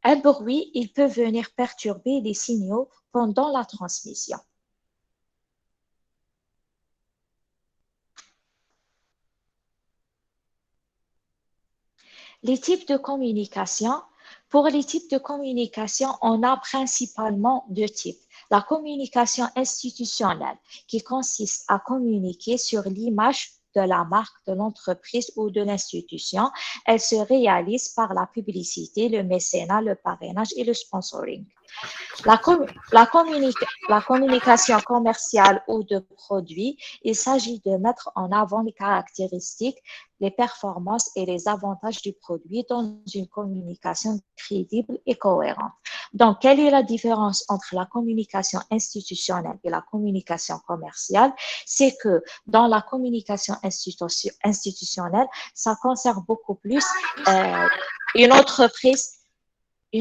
Un bruit, il peut venir perturber les signaux pendant la transmission. Les types de communication. Pour les types de communication, on a principalement deux types. La communication institutionnelle, qui consiste à communiquer sur l'image de la marque, de l'entreprise ou de l'institution. Elle se réalise par la publicité, le mécénat, le parrainage et le sponsoring. La communication commerciale ou de produits, il s'agit de mettre en avant les caractéristiques, les performances et les avantages du produit dans une communication crédible et cohérente. Donc, quelle est la différence entre la communication institutionnelle et la communication commerciale? C'est que dans la communication institutionnelle, ça concerne beaucoup plus une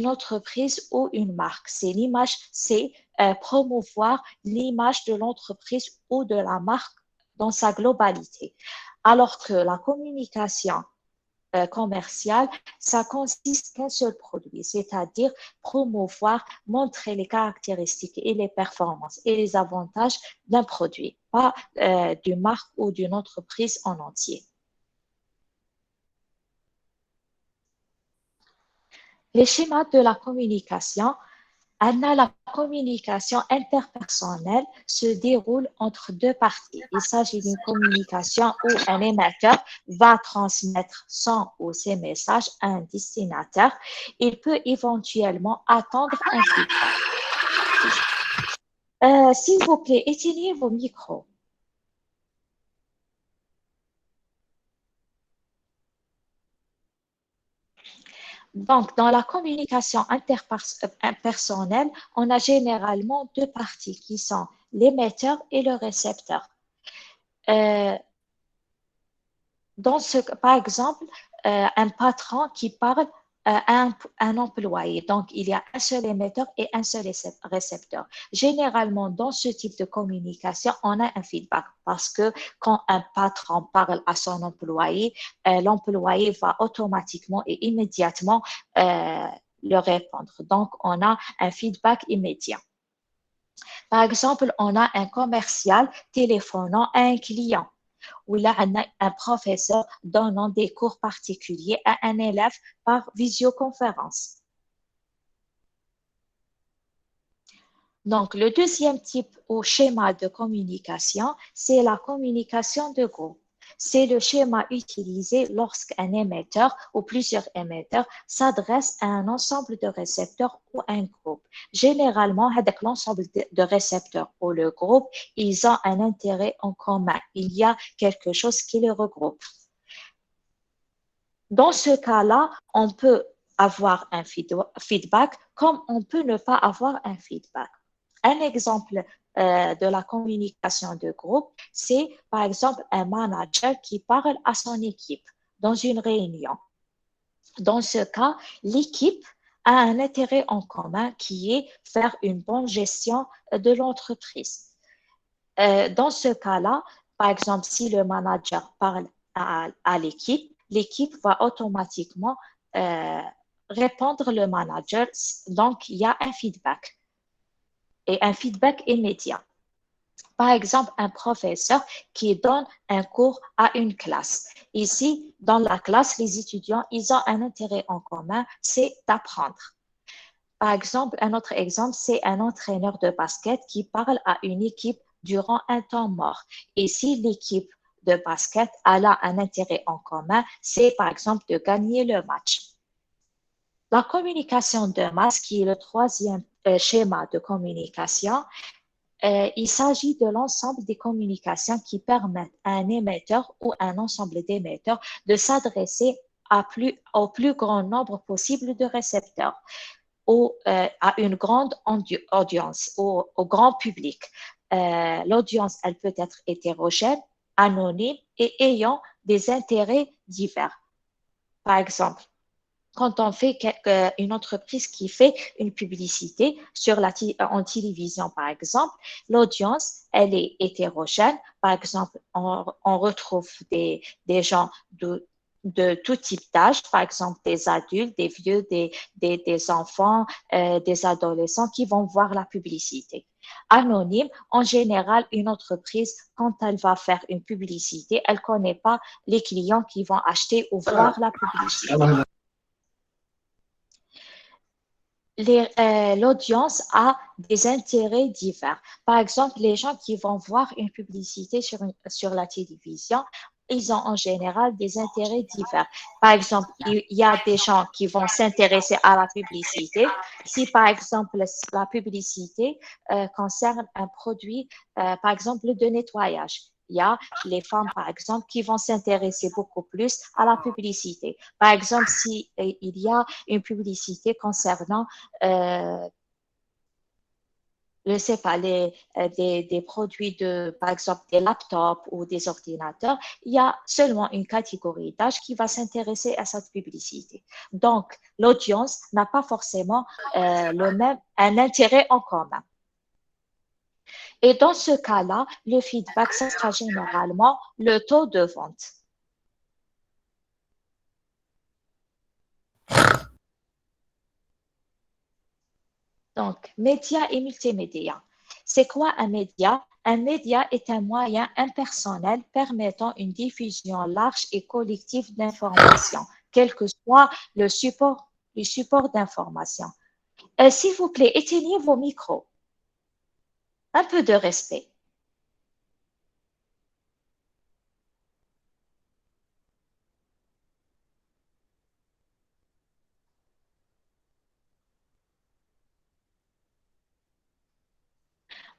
entreprise ou une marque. C'est l'image, c'est promouvoir l'image de l'entreprise ou de la marque dans sa globalité. Alors que la communication commerciale, ça consiste qu'un seul produit, c'est-à-dire promouvoir, montrer les caractéristiques et les performances et les avantages d'un produit, pas d'une marque ou d'une entreprise en entier. Les schémas de la communication. La communication interpersonnelle se déroule entre deux parties. Il s'agit d'une communication où un émetteur va transmettre son ou ses messages à un destinataire. Il peut éventuellement attendre un feedback. S'il vous plaît, éteignez vos micros. Donc, dans la communication interpersonnelle, on a généralement deux parties qui sont l'émetteur et le récepteur. Par exemple, un patron qui parle à un employé. Donc, il y a un seul émetteur et un seul récepteur. Généralement, dans ce type de communication, on a un feedback parce que quand un patron parle à son employé, l'employé va automatiquement et immédiatement le répondre. Donc, on a un feedback immédiat. Par exemple, on a un commercial téléphonant à un client ou là, un professeur donnant des cours particuliers à un élève par visioconférence. Donc, le deuxième type ou schéma de communication, c'est la communication de groupe. C'est le schéma utilisé lorsqu'un émetteur ou plusieurs émetteurs s'adressent à un ensemble de récepteurs ou un groupe. Généralement, avec l'ensemble de récepteurs ou le groupe, ils ont un intérêt en commun. Il y a quelque chose qui les regroupe. Dans ce cas-là, on peut avoir un feedback comme on peut ne pas avoir un feedback. Un exemple de la communication de groupe, c'est par exemple un manager qui parle à son équipe dans une réunion. Dans ce cas, l'équipe a un intérêt en commun qui est faire une bonne gestion de l'entreprise. Dans ce cas-là, par exemple, si le manager parle à l'équipe, l'équipe va automatiquement répondre le manager. Donc, il y a un feedback et un feedback immédiat. Par exemple, un professeur qui donne un cours à une classe. Ici, dans la classe, les étudiants, ils ont un intérêt en commun, c'est d'apprendre. Par exemple, un autre exemple, c'est un entraîneur de basket qui parle à une équipe durant un temps mort. Et si l'équipe de basket a là un intérêt en commun, c'est par exemple de gagner le match. La communication de masse, qui est le troisième schéma de communication, il s'agit de l'ensemble des communications qui permettent à un émetteur ou un ensemble d'émetteurs de s'adresser au plus grand nombre possible de récepteurs ou à une grande audience, au grand public. L'audience, elle peut être hétérogène, anonyme et ayant des intérêts divers. Par exemple, quand on fait une entreprise qui fait une publicité en télévision, par exemple, l'audience, elle est hétérogène. Par exemple, on retrouve des gens de tout type d'âge, par exemple des adultes, des vieux, des enfants, des adolescents qui vont voir la publicité. Anonyme, en général, une entreprise, quand elle va faire une publicité, elle ne connaît pas les clients qui vont acheter ou voir la publicité. L'audience a des intérêts divers. Par exemple, les gens qui vont voir une publicité sur la télévision, ils ont en général des intérêts divers. Par exemple, il y a des gens qui vont s'intéresser à la publicité. Si, par exemple, la publicité concerne un produit, par exemple, de nettoyage, il y a les femmes, par exemple, qui vont s'intéresser beaucoup plus à la publicité. Par exemple, si il y a une publicité concernant je ne sais pas, des produits par exemple, des laptops ou des ordinateurs, il y a seulement une catégorie d'âge qui va s'intéresser à cette publicité. Donc, l'audience n'a pas forcément un intérêt en commun. Et dans ce cas-là, le feedback, ça sera généralement le taux de vente. Donc, médias et multimédia. C'est quoi un média? Un média est un moyen impersonnel permettant une diffusion large et collective d'informations, quel que soit le support d'information. S'il vous plaît, éteignez vos micros. Un peu de respect.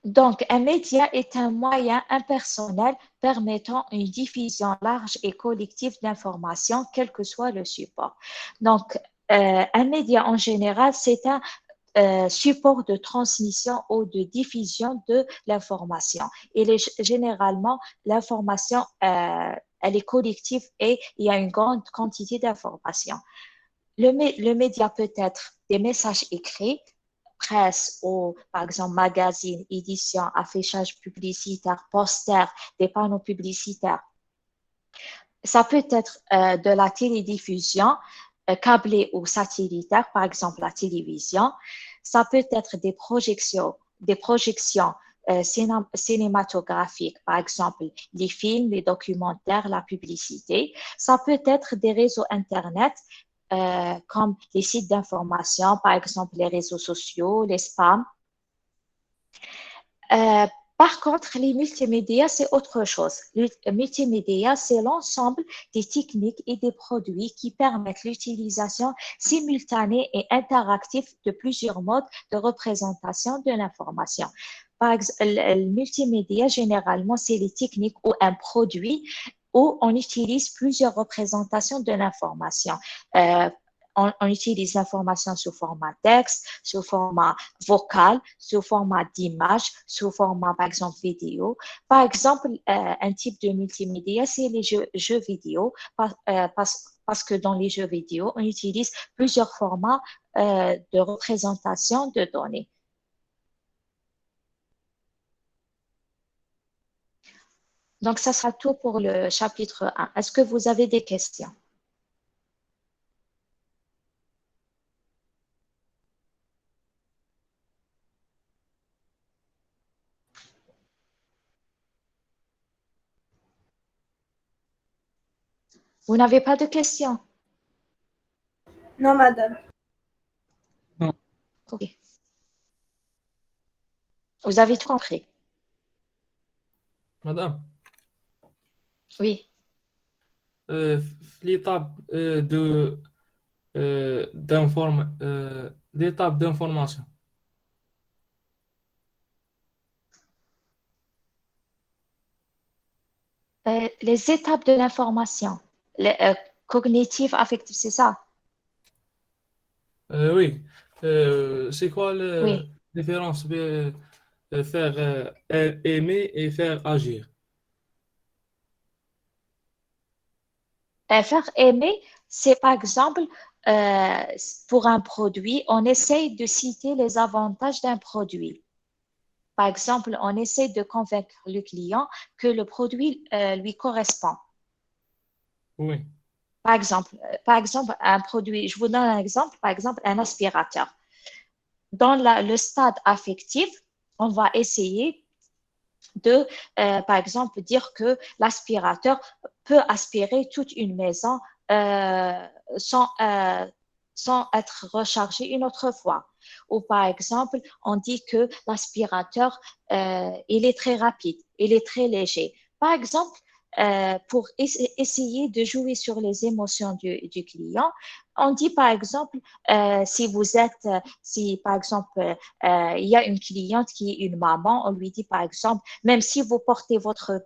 Donc, un média est un moyen impersonnel permettant une diffusion large et collective d'informations, quel que soit le support. Donc, un média en général, c'est un support de transmission ou de diffusion de l'information. Et généralement, l'information, elle est collective et il y a une grande quantité d'informations. Le média peut être des messages écrits, presse ou, par exemple, magazine, édition, affichage publicitaire, poster, des panneaux publicitaires. Ça peut être de la télédiffusion, câblée ou satellitaire, par exemple la télévision. Ça peut être des projections cinématographiques, par exemple les films, les documentaires, la publicité. Ça peut être des réseaux Internet comme les sites d'information, par exemple les réseaux sociaux, les spams. Euh, Par contre, les multimédias, c'est autre chose. Les multimédias, c'est l'ensemble des techniques et des produits qui permettent l'utilisation simultanée et interactive de plusieurs modes de représentation de l'information. Par exemple, le multimédia, généralement, c'est les techniques ou un produit où on utilise plusieurs représentations de l'information. Euh, on utilise l'information sous format texte, sous format vocal, sous format d'image, sous format, par exemple, vidéo. Par exemple, un type de multimédia, c'est les jeux vidéo, parce que dans les jeux vidéo, on utilise plusieurs formats de représentation de données. Donc, ça sera tout pour le chapitre 1. Est-ce que vous avez des questions? Vous n'avez pas de questions? Non, madame. Non. Ok. Vous avez tout compris? Madame, Oui. l'étape l'étape d'information. Les étapes de l'information, cognitive, affective, c'est ça? Oui. C'est quoi la Oui. différence de faire aimer et faire agir? Faire aimer, c'est par exemple pour un produit, on essaye de citer les avantages d'un produit. Par exemple, on essaie de convaincre le client que le produit lui correspond. Oui, Par exemple, un produit, je vous donne un exemple, par exemple, un aspirateur. Dans le stade affectif, on va essayer de, par exemple, dire que l'aspirateur peut aspirer toute une maison euh, sans, euh, sans être rechargé une autre fois. Ou par exemple, on dit que l'aspirateur, il est très rapide, il est très léger. Par exemple, pour essayer de jouer sur les émotions du client, on dit par exemple, si par exemple, il y a une cliente qui est une maman, on lui dit par exemple, même si vous portez votre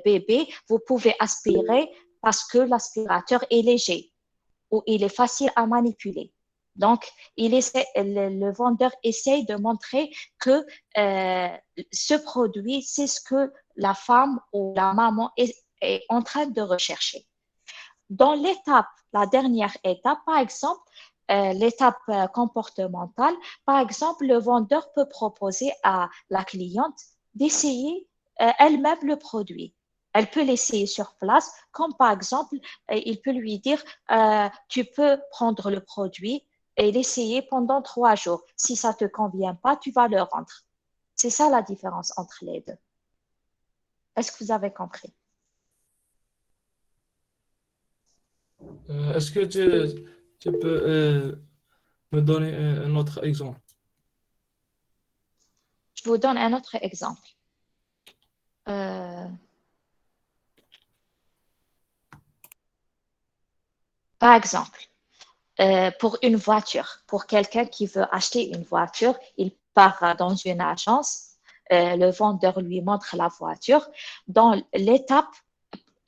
bébé, vous pouvez aspirer parce que l'aspirateur est léger ou il est facile à manipuler. Donc, le vendeur essaye de montrer que ce produit, c'est ce que la femme ou la maman est en train de rechercher. Dans la dernière étape, par exemple, l'étape comportementale, par exemple, le vendeur peut proposer à la cliente d'essayer elle-même le produit. Elle peut l'essayer sur place, comme par exemple, il peut lui dire, tu peux prendre le produit et l'essayer pendant 3 jours. Si ça ne te convient pas, tu vas le rendre. C'est ça la différence entre les deux. Est-ce que vous avez compris? Est-ce que tu peux me donner un autre exemple? Je vous donne un autre exemple. Euh, Par exemple, pour une voiture, pour quelqu'un qui veut acheter une voiture, il part dans une agence, le vendeur lui montre la voiture. Dans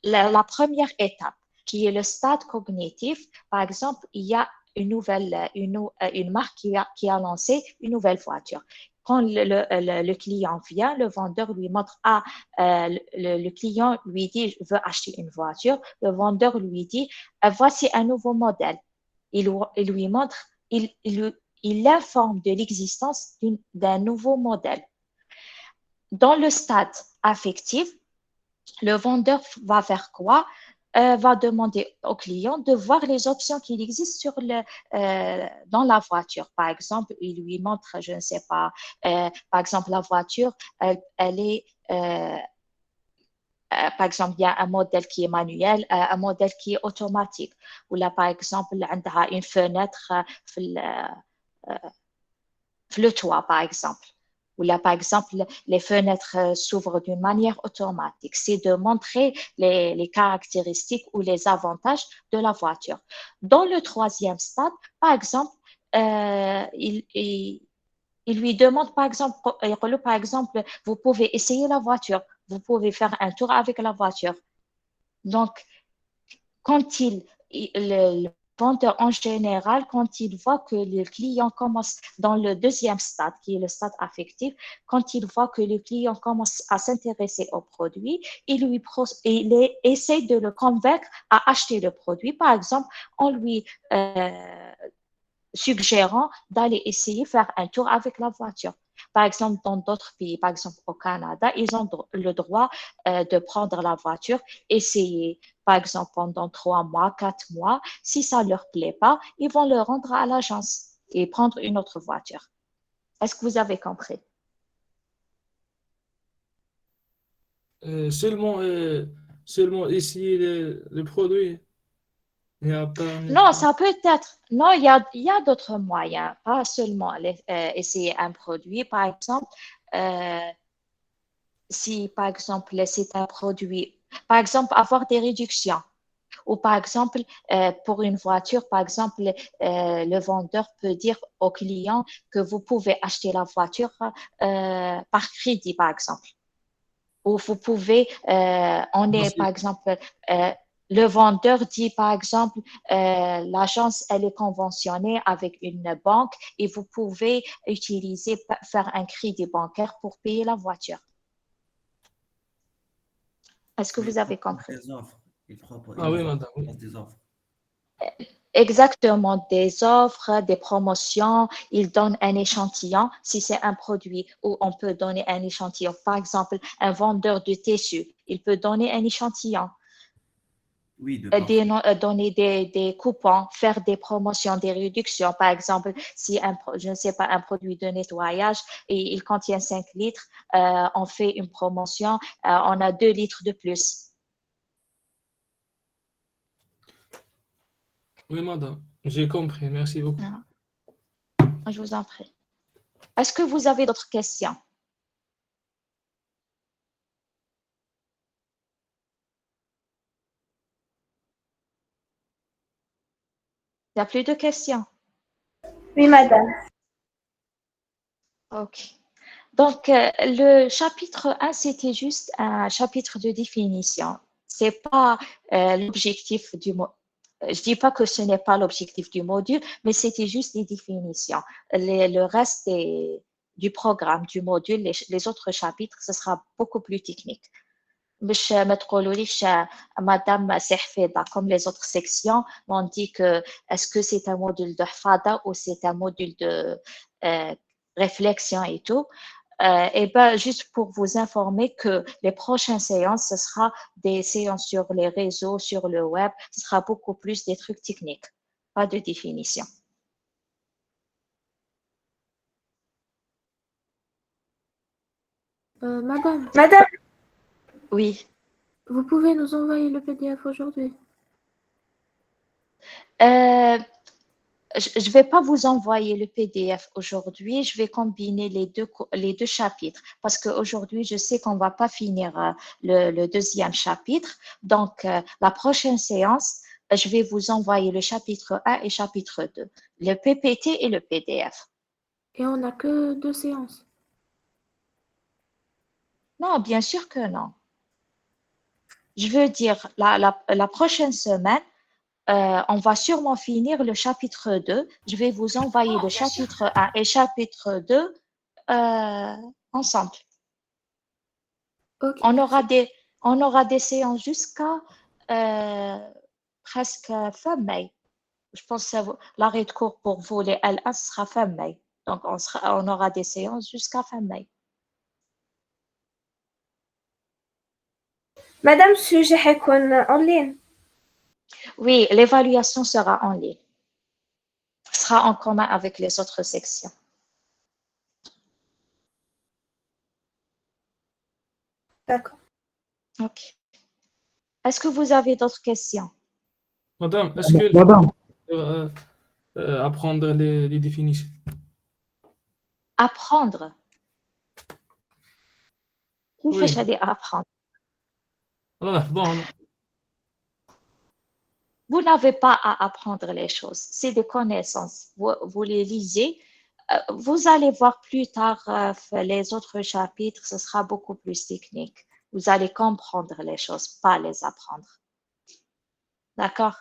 la première étape, qui est le stade cognitif, par exemple, il y a une marque qui a lancé une nouvelle voiture. Quand le client vient, le vendeur lui montre, le client lui dit, je veux acheter une voiture. Le vendeur lui dit, voici un nouveau modèle. Il lui montre, il l'informe de l'existence d'un nouveau modèle. Dans le stade affectif, le vendeur va faire quoi? Va demander au client de voir les options qui existent dans la voiture. Par exemple, il lui montre, je ne sais pas, par exemple, la voiture, elle est, par exemple, il y a un modèle qui est manuel, un modèle qui est automatique. Ou là, par exemple, elle a une fenêtre le toit, par exemple. Ou là, par exemple, les fenêtres s'ouvrent d'une manière automatique. C'est de montrer les caractéristiques ou les avantages de la voiture. Dans le troisième stade, par exemple, il lui demande, par exemple, vous pouvez essayer la voiture, vous pouvez faire un tour avec la voiture. Donc, quand le vendeur en général, quand il voit que le client commence dans le deuxième stade, qui est le stade affectif, quand il voit que le client commence à s'intéresser au produit, il essaie de le convaincre à acheter le produit, par exemple, en lui suggérant d'aller essayer faire un tour avec la voiture. Par exemple, dans d'autres pays, par exemple au Canada, ils ont le droit de prendre la voiture, essayer, par exemple, pendant 3 mois, 4 mois. Si ça ne leur plaît pas, ils vont le rendre à l'agence et prendre une autre voiture. Est-ce que vous avez compris? Seulement, seulement essayer le produit. Il n'y a pas. Non, ça peut être. Non, il y a d'autres moyens, pas seulement essayer un produit. Par exemple, euh, si par exemple c'est un produit, par exemple avoir des réductions ou par exemple pour une voiture, par exemple le vendeur peut dire au client que vous pouvez acheter la voiture par crédit par exemple ou vous pouvez, on est par exemple le vendeur dit par exemple, l'agence elle est conventionnée avec une banque et vous pouvez faire un crédit bancaire pour payer la voiture. Est-ce que Mais vous il avez propose compris? des offres. Il Ah nous oui, madame. Oui. propose des offres. exactement des offres, des promotions. Il donne un échantillon si c'est un produit où on peut donner un échantillon. Par exemple, un vendeur de tissus, il peut donner un échantillon. Oui, d'accord. Donner des coupons, faire des promotions, des réductions. Par exemple, si je ne sais pas, un produit de nettoyage et il contient 5 litres, on fait une promotion, on a 2 litres de plus. Oui, madame, j'ai compris. Merci beaucoup. Je vous en prie. Est-ce que vous avez d'autres questions? Il n'y a plus de questions? Oui, madame. OK. Donc, le chapitre 1, c'était juste un chapitre de définition. C'est pas l'objectif du module. Je dis pas que ce n'est pas l'objectif du module, mais c'était juste des définitions. Le reste du programme, du module, les autres chapitres, ce sera beaucoup plus technique. باش ما تقولوليش madame Sehfeda comme les autres sections on dit que est-ce que c'est un module de Hfada ou c'est un module de réflexion et tout. Et ben juste pour vous informer que les prochaines séances ce sera des séances sur les réseaux, sur le web, ce sera beaucoup plus des trucs techniques, pas de définition. Madame, Madame, Oui. vous pouvez nous envoyer le PDF aujourd'hui? Je ne vais pas vous envoyer le PDF aujourd'hui, je vais combiner les deux chapitres parce qu'aujourd'hui, je sais qu'on ne va pas finir le deuxième chapitre. Donc, la prochaine séance, je vais vous envoyer le chapitre 1 et chapitre 2, le PPT et le PDF. Et on n'a que 2 séances. Non, bien sûr que non. Je veux dire, la prochaine semaine, on va sûrement finir le chapitre 2. Je vais vous envoyer le chapitre 1 et chapitre 2 ensemble. Ok. On aura des séances jusqu'à presque fin mai. Je pense que l'arrêt de cours pour vous, les L1, sera fin mai. Donc, on aura des séances jusqu'à fin mai. madame, السوجي حيكون en ligne. Oui, l'évaluation sera en ligne. Sera en commun avec les autres sections. D'accord. OK. Est-ce que vous avez d'autres questions? Madame, est-ce que Madame, apprendre les définitions? Apprendre. Oui. كيفاش هذه apprendre? Bon, Vous n'avez pas à apprendre les choses. C'est des connaissances. Vous les lisez. Vous allez voir plus tard les autres chapitres, ce sera beaucoup plus technique. Vous allez comprendre les choses, pas les apprendre. D'accord?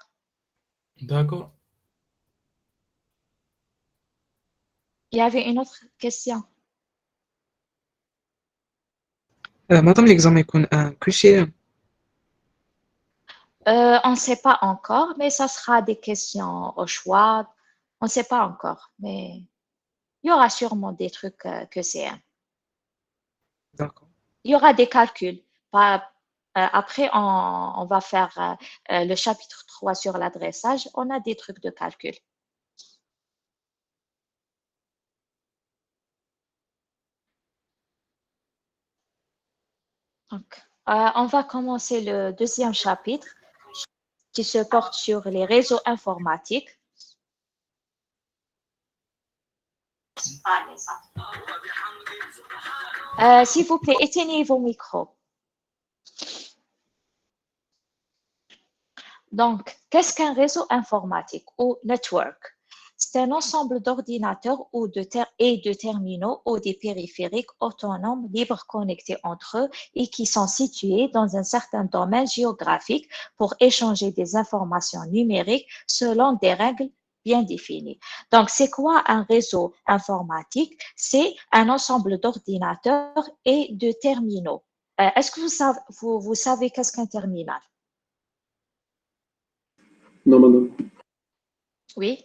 d'accord. Il y avait une autre question. madame, l'examen يكون كلشي On ne sait pas encore, mais ça sera des questions au choix. On ne sait pas encore, mais il y aura sûrement des trucs que c'est. d'accord. Il y aura des calculs. Après, on va faire le chapitre 3 sur l'adressage. On a des trucs de calcul. Donc, on va commencer le deuxième chapitre qui se porte sur les réseaux informatiques. S'il vous plaît, éteignez vos micros. Donc, qu'est-ce qu'un réseau informatique ou network? C'est un ensemble d'ordinateurs et de terminaux ou des périphériques autonomes libres connectés entre eux et qui sont situés dans un certain domaine géographique pour échanger des informations numériques selon des règles bien définies. Donc, c'est quoi un réseau informatique? C'est un ensemble d'ordinateurs et de terminaux. Est-ce que vous savez qu'est-ce qu'un terminal? Non, madame. Oui.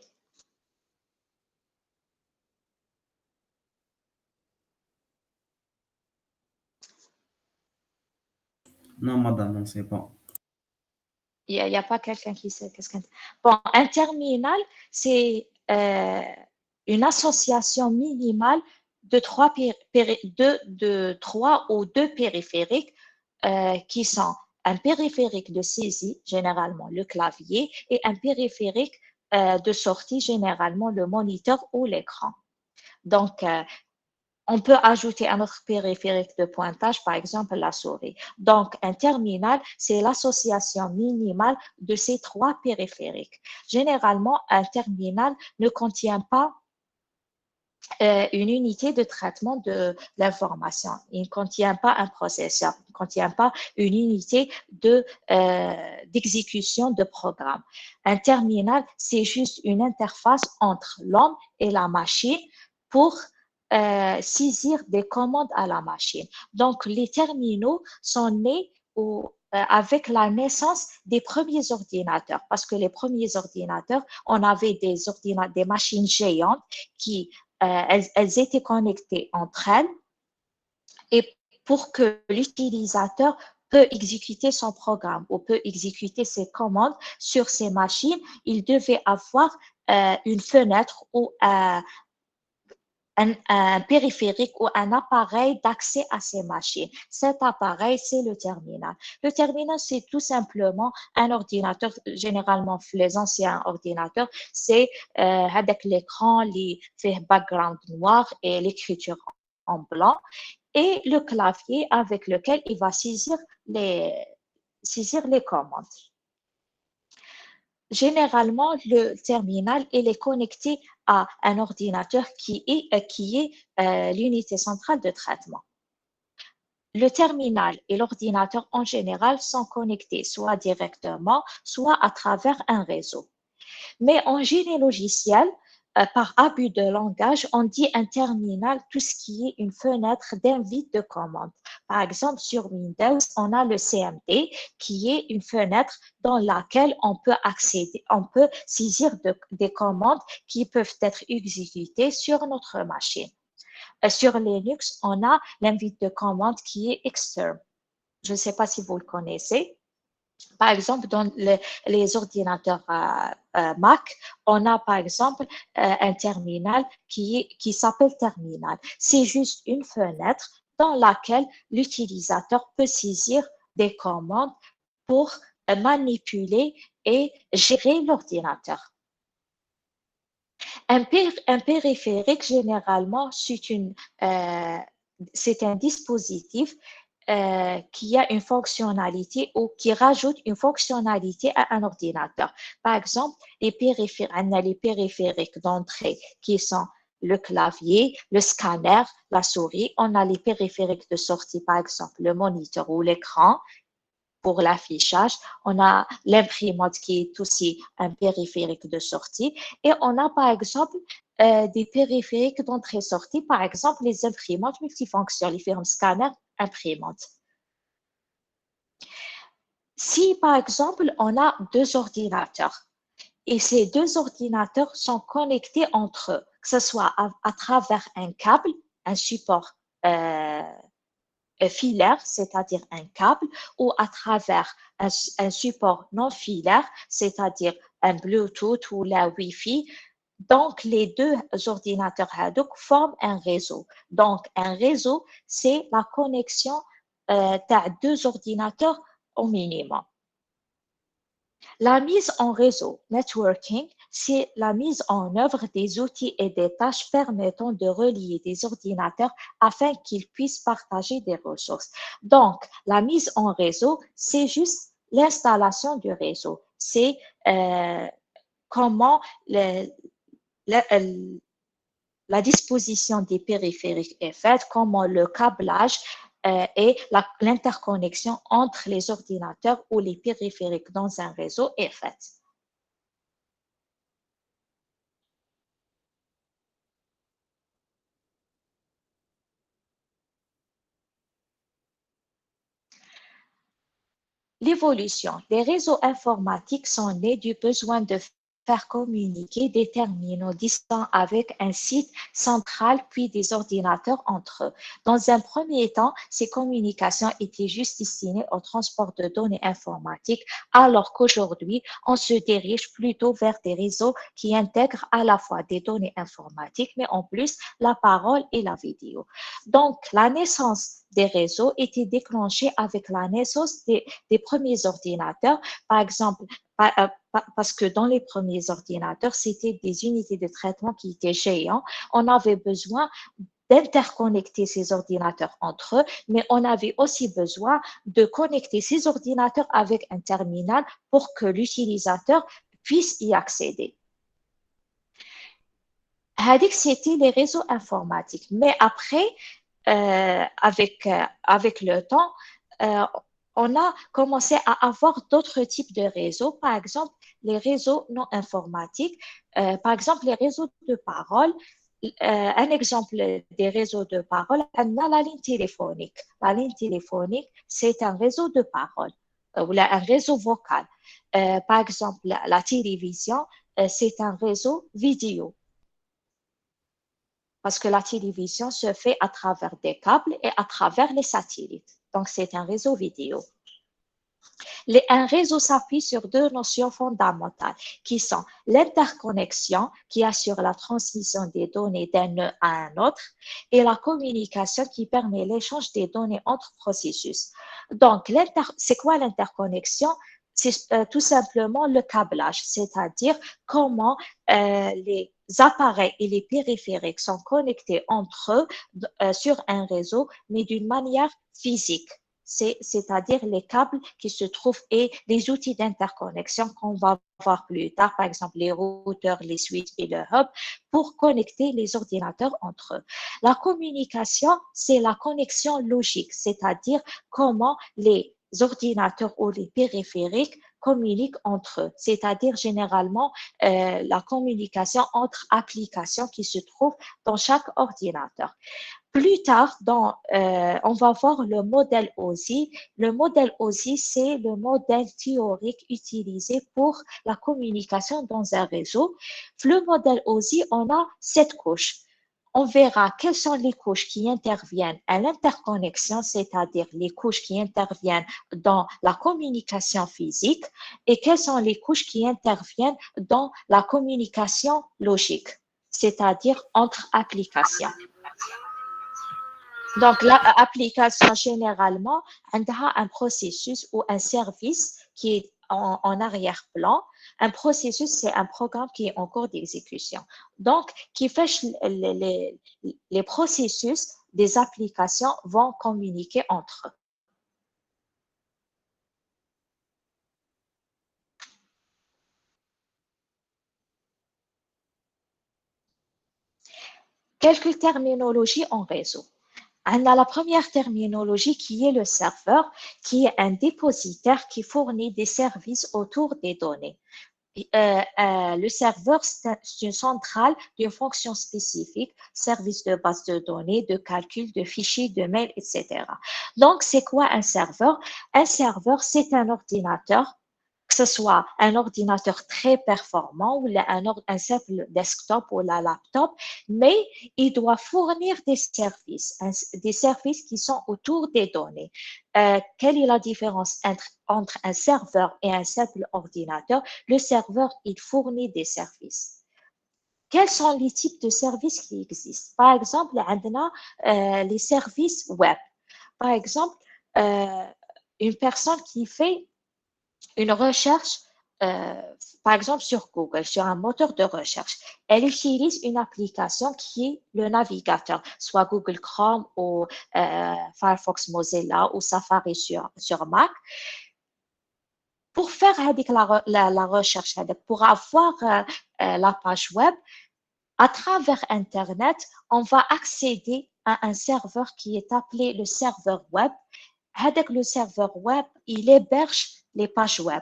Non, madame, non, c'est bon. Il n'y a pas quelqu'un qui sait qu'est-ce qu'un... Bon, un terminal, c'est une association minimale de trois ou deux périphériques qui sont un périphérique de saisie, généralement le clavier, et un périphérique de sortie, généralement le moniteur ou l'écran. Donc, on peut ajouter un autre périphérique de pointage, par exemple la souris. Donc, un terminal, c'est l'association minimale de ces trois périphériques. Généralement, un terminal ne contient pas une unité de traitement de l'information. Il ne contient pas un processeur, il ne contient pas une unité d'exécution de programme. Un terminal, c'est juste une interface entre l'homme et la machine pour saisir des commandes à la machine. Donc, les terminaux sont nés avec la naissance des premiers ordinateurs, parce que les premiers ordinateurs, on avait des machines géantes qui elles étaient connectées entre elles et pour que l'utilisateur peut exécuter son programme ou peut exécuter ses commandes sur ces machines, il devait avoir une fenêtre ou un périphérique ou un appareil d'accès à ces machines. Cet appareil, c'est le terminal. Le terminal, c'est tout simplement un ordinateur, généralement les anciens ordinateurs, c'est avec l'écran, les background noir et l'écriture en blanc, et le clavier avec lequel il va saisir les commandes. Généralement, le terminal il est connecté à un ordinateur qui est l'unité centrale de traitement. Le terminal et l'ordinateur en général sont connectés soit directement, soit à travers un réseau. Mais en génie logiciel, par abus de langage, on dit un terminal tout ce qui est une fenêtre d'invite de commande. Par exemple, sur Windows, on a le CMD qui est une fenêtre dans laquelle on peut accéder, on peut saisir des commandes qui peuvent être exécutées sur notre machine. Sur Linux, on a l'invite de commande qui est externe. Je ne sais pas si vous le connaissez. Par exemple, dans les ordinateurs Mac, on a par exemple un terminal qui s'appelle terminal. C'est juste une fenêtre dans laquelle l'utilisateur peut saisir des commandes pour manipuler et gérer l'ordinateur. Un périphérique, généralement, c'est un dispositif qui a une fonctionnalité ou qui rajoute une fonctionnalité à un ordinateur. Par exemple, les périphériques d'entrée qui sont le clavier, le scanner, la souris. On a les périphériques de sortie, par exemple, le moniteur ou l'écran pour l'affichage. On a l'imprimante qui est aussi un périphérique de sortie. Et on a, par exemple, des périphériques d'entrée-sortie, par exemple, les imprimantes multifonctions, les firmes scanner, imprimantes. Si, par exemple, on a deux ordinateurs et ces deux ordinateurs sont connectés entre eux, que ce soit à travers un câble, un support filaire, c'est-à-dire un câble, ou à travers un support non filaire, c'est-à-dire un Bluetooth ou la Wi-Fi. Donc, les deux ordinateurs Hadoop forment un réseau. Donc, un réseau, c'est la connexion de deux ordinateurs au minimum. La mise en réseau, networking, c'est la mise en œuvre des outils et des tâches permettant de relier des ordinateurs afin qu'ils puissent partager des ressources. Donc, la mise en réseau, c'est juste l'installation du réseau. C'est comment la disposition des périphériques est faite, comment le câblage et l'interconnexion entre les ordinateurs ou les périphériques dans un réseau est faite. L'évolution des réseaux informatiques sont nés du besoin de faire communiquer des terminaux distants avec un site central puis des ordinateurs entre eux. Dans un premier temps, ces communications étaient juste destinées au transport de données informatiques, alors qu'aujourd'hui, on se dirige plutôt vers des réseaux qui intègrent à la fois des données informatiques, mais en plus la parole et la vidéo. Donc, la naissance des réseaux était déclenchée avec la naissance des premiers ordinateurs, par exemple, parce que dans les premiers ordinateurs, c'était des unités de traitement qui étaient géants. On avait besoin d'interconnecter ces ordinateurs entre eux, mais on avait aussi besoin de connecter ces ordinateurs avec un terminal pour que l'utilisateur puisse y accéder. C'était les réseaux informatiques. Mais après, avec le temps, on a commencé à avoir d'autres types de réseaux, par exemple les réseaux non informatiques, par exemple les réseaux de parole. Un exemple des réseaux de parole, on a la ligne téléphonique. La ligne téléphonique, c'est un réseau de parole ou un réseau vocal. Par exemple, la télévision, c'est un réseau vidéo. Parce que la télévision se fait à travers des câbles et à travers les satellites. Donc, c'est un réseau vidéo. Un réseau s'appuie sur deux notions fondamentales qui sont l'interconnexion qui assure la transmission des données d'un nœud à un autre et la communication qui permet l'échange des données entre processus. Donc, c'est quoi l'interconnexion? C'est tout simplement le câblage, c'est-à-dire comment les appareils et les périphériques sont connectés entre eux sur un réseau, mais d'une manière physique. C'est-à-dire les câbles qui se trouvent et les outils d'interconnexion qu'on va voir plus tard, par exemple les routeurs, les switches et le hub, pour connecter les ordinateurs entre eux. La communication, c'est la connexion logique, c'est-à-dire comment les ordinateurs ou les périphériques communiquent entre eux, c'est-à-dire généralement la communication entre applications qui se trouvent dans chaque ordinateur. Plus tard, on va voir le modèle OSI. Le modèle OSI, c'est le modèle théorique utilisé pour la communication dans un réseau. Le modèle OSI, on a 7 couches. On verra quelles sont les couches qui interviennent à l'interconnexion, c'est-à-dire les couches qui interviennent dans la communication physique, et quelles sont les couches qui interviennent dans la communication logique, c'est-à-dire entre applications. Donc, l'application, généralement, a un processus ou un service qui est en arrière-plan. Un processus, c'est un programme qui est en cours d'exécution. Donc, qui fait les processus des applications vont communiquer entre eux. Quelques terminologies en réseau. On a la première terminologie qui est le serveur, qui est un dépositaire qui fournit des services autour des données. Le serveur, c'est une centrale d'une fonction spécifique, service de base de données, de calcul, de fichiers, de mails, etc. Donc, c'est quoi un serveur? Un serveur, c'est un ordinateur, que ce soit un ordinateur très performant ou un simple desktop ou la laptop, mais il doit fournir des services qui sont autour des données. Quelle est la différence entre un serveur et un simple ordinateur? Le serveur, il fournit des services. Quels sont les types de services qui existent? Par exemple, on a les services web. Par exemple, une personne qui fait une recherche, par exemple sur Google, sur un moteur de recherche, elle utilise une application qui est le navigateur, soit Google Chrome ou Firefox Mozilla ou Safari sur Mac. Pour faire la recherche, pour avoir la page web, à travers Internet, on va accéder à un serveur qui est appelé le serveur web. Le serveur web, il héberge les pages web.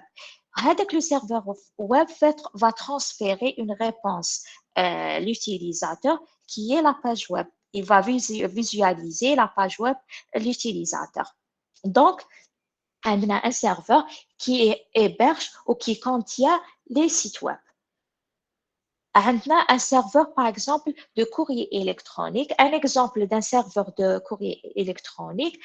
Le serveur web va transférer une réponse à l'utilisateur qui est la page web. Il va visualiser la page web de l'utilisateur. Donc, on a un serveur qui héberge ou qui contient les sites web. عندنا un serveur, par exemple, de courrier électronique. Un exemple d'un serveur de courrier électronique,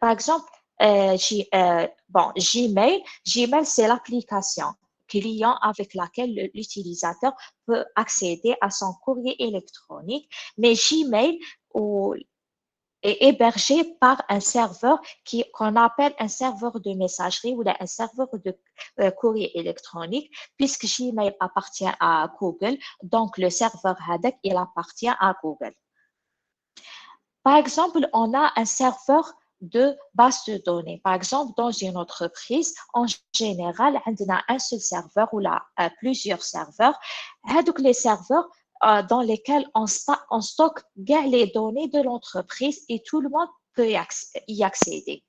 par exemple, Gmail. Gmail, c'est l'application client avec laquelle l'utilisateur peut accéder à son courrier électronique. Mais Gmail est hébergé par un serveur qu'on appelle un serveur de messagerie ou un serveur de courrier électronique, puisque Gmail appartient à Google, donc le serveur HADEC, il appartient à Google. Par exemple, on a un serveur de base de données. Par exemple, dans une entreprise, en général, on a un seul serveur ou là, plusieurs serveurs. Donc, les serveurs dans lesquels on stocke les données de l'entreprise et tout le monde peut y accéder.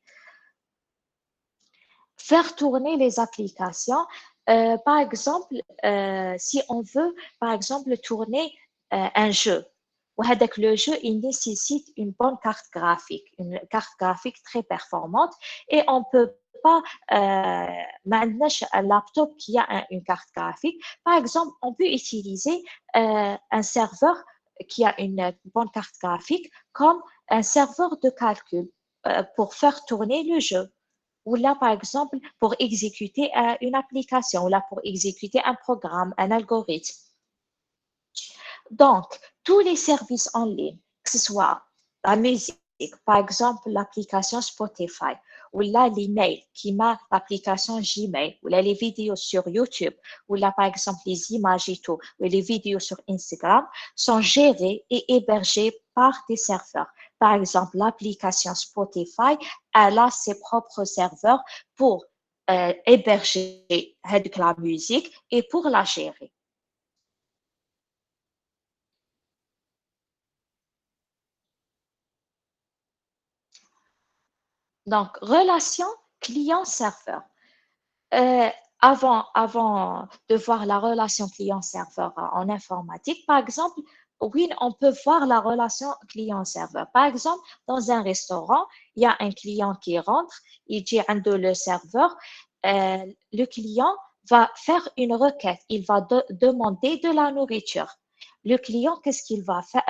Faire tourner les applications, par exemple, si on veut, par exemple, tourner un jeu, le jeu, il nécessite une bonne carte graphique très performante et on peut pas maintenant un laptop qui a une carte graphique. Par exemple, on peut utiliser un serveur qui a une bonne carte graphique comme un serveur de calcul pour faire tourner le jeu. Ou là, par exemple, pour exécuter une application, ou là, pour exécuter un programme, un algorithme. Donc, tous les services en ligne, que ce soit la musique, par exemple l'application Spotify, ou là l'email qui m'a l'application Gmail, ou là les vidéos sur YouTube, ou là par exemple les images et tout, ou les vidéos sur Instagram, sont gérées et hébergées par des serveurs. Par exemple, l'application Spotify, elle a ses propres serveurs pour héberger la musique et pour la gérer. Donc, relation client-serveur. Avant de voir la relation client-serveur en informatique, par exemple, oui, on peut voir la relation client-serveur. Par exemple, dans un restaurant, il y a un client qui rentre, il dit à le serveur, le client va faire une requête, il va demander de la nourriture. Le client, qu'est-ce qu'il va faire?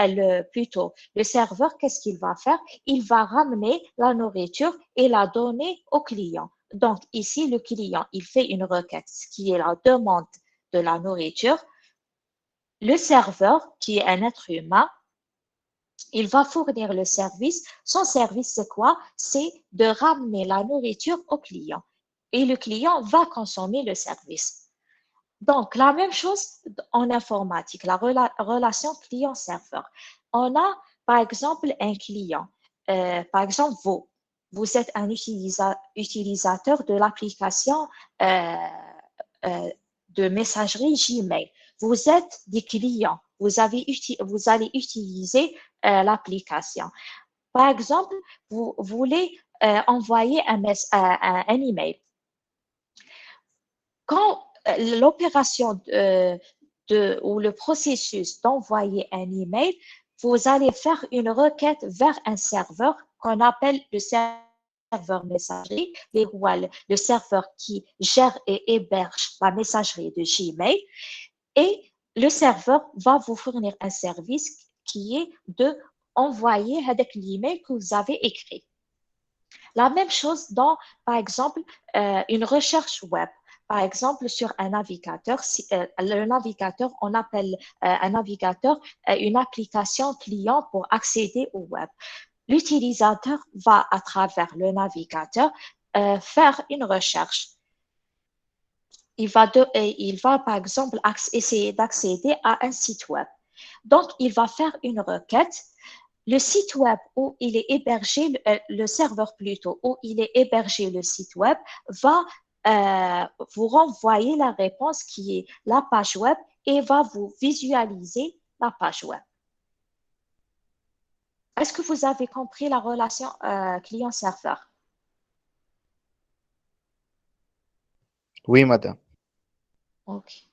Plutôt, le serveur, qu'est-ce qu'il va faire? Il va ramener la nourriture et la donner au client. Donc, ici, le client, il fait une requête, ce qui est la demande de la nourriture. Le serveur, qui est un être humain, il va fournir le service. Son service, c'est quoi? C'est de ramener la nourriture au client. Et le client va consommer le service. Donc, la même chose en informatique, la relation client-serveur. On a, par exemple, un client. Par exemple, vous êtes un utilisateur de l'application de messagerie Gmail. Vous êtes des clients. Vous allez utiliser l'application. Par exemple, vous voulez envoyer un email. Quand l'opération ou le processus d'envoyer un email, vous allez faire une requête vers un serveur qu'on appelle le serveur messagerie, le serveur qui gère et héberge la messagerie de Gmail. Et le serveur va vous fournir un service qui est de envoyer avec l'email que vous avez écrit. La même chose dans, par exemple, une recherche web. Par exemple, sur un navigateur, le navigateur, on appelle un navigateur une application client pour accéder au web. L'utilisateur va, à travers le navigateur, faire une recherche. Il va, par exemple, essayer d'accéder à un site web. Donc, il va faire une requête. Le site web où il est hébergé, le serveur plutôt, où il est hébergé le site web, va vous renvoyer la réponse qui est la page web et va vous visualiser la page web. Est-ce que vous avez compris la relation client-serveur? Oui, madame. Ok.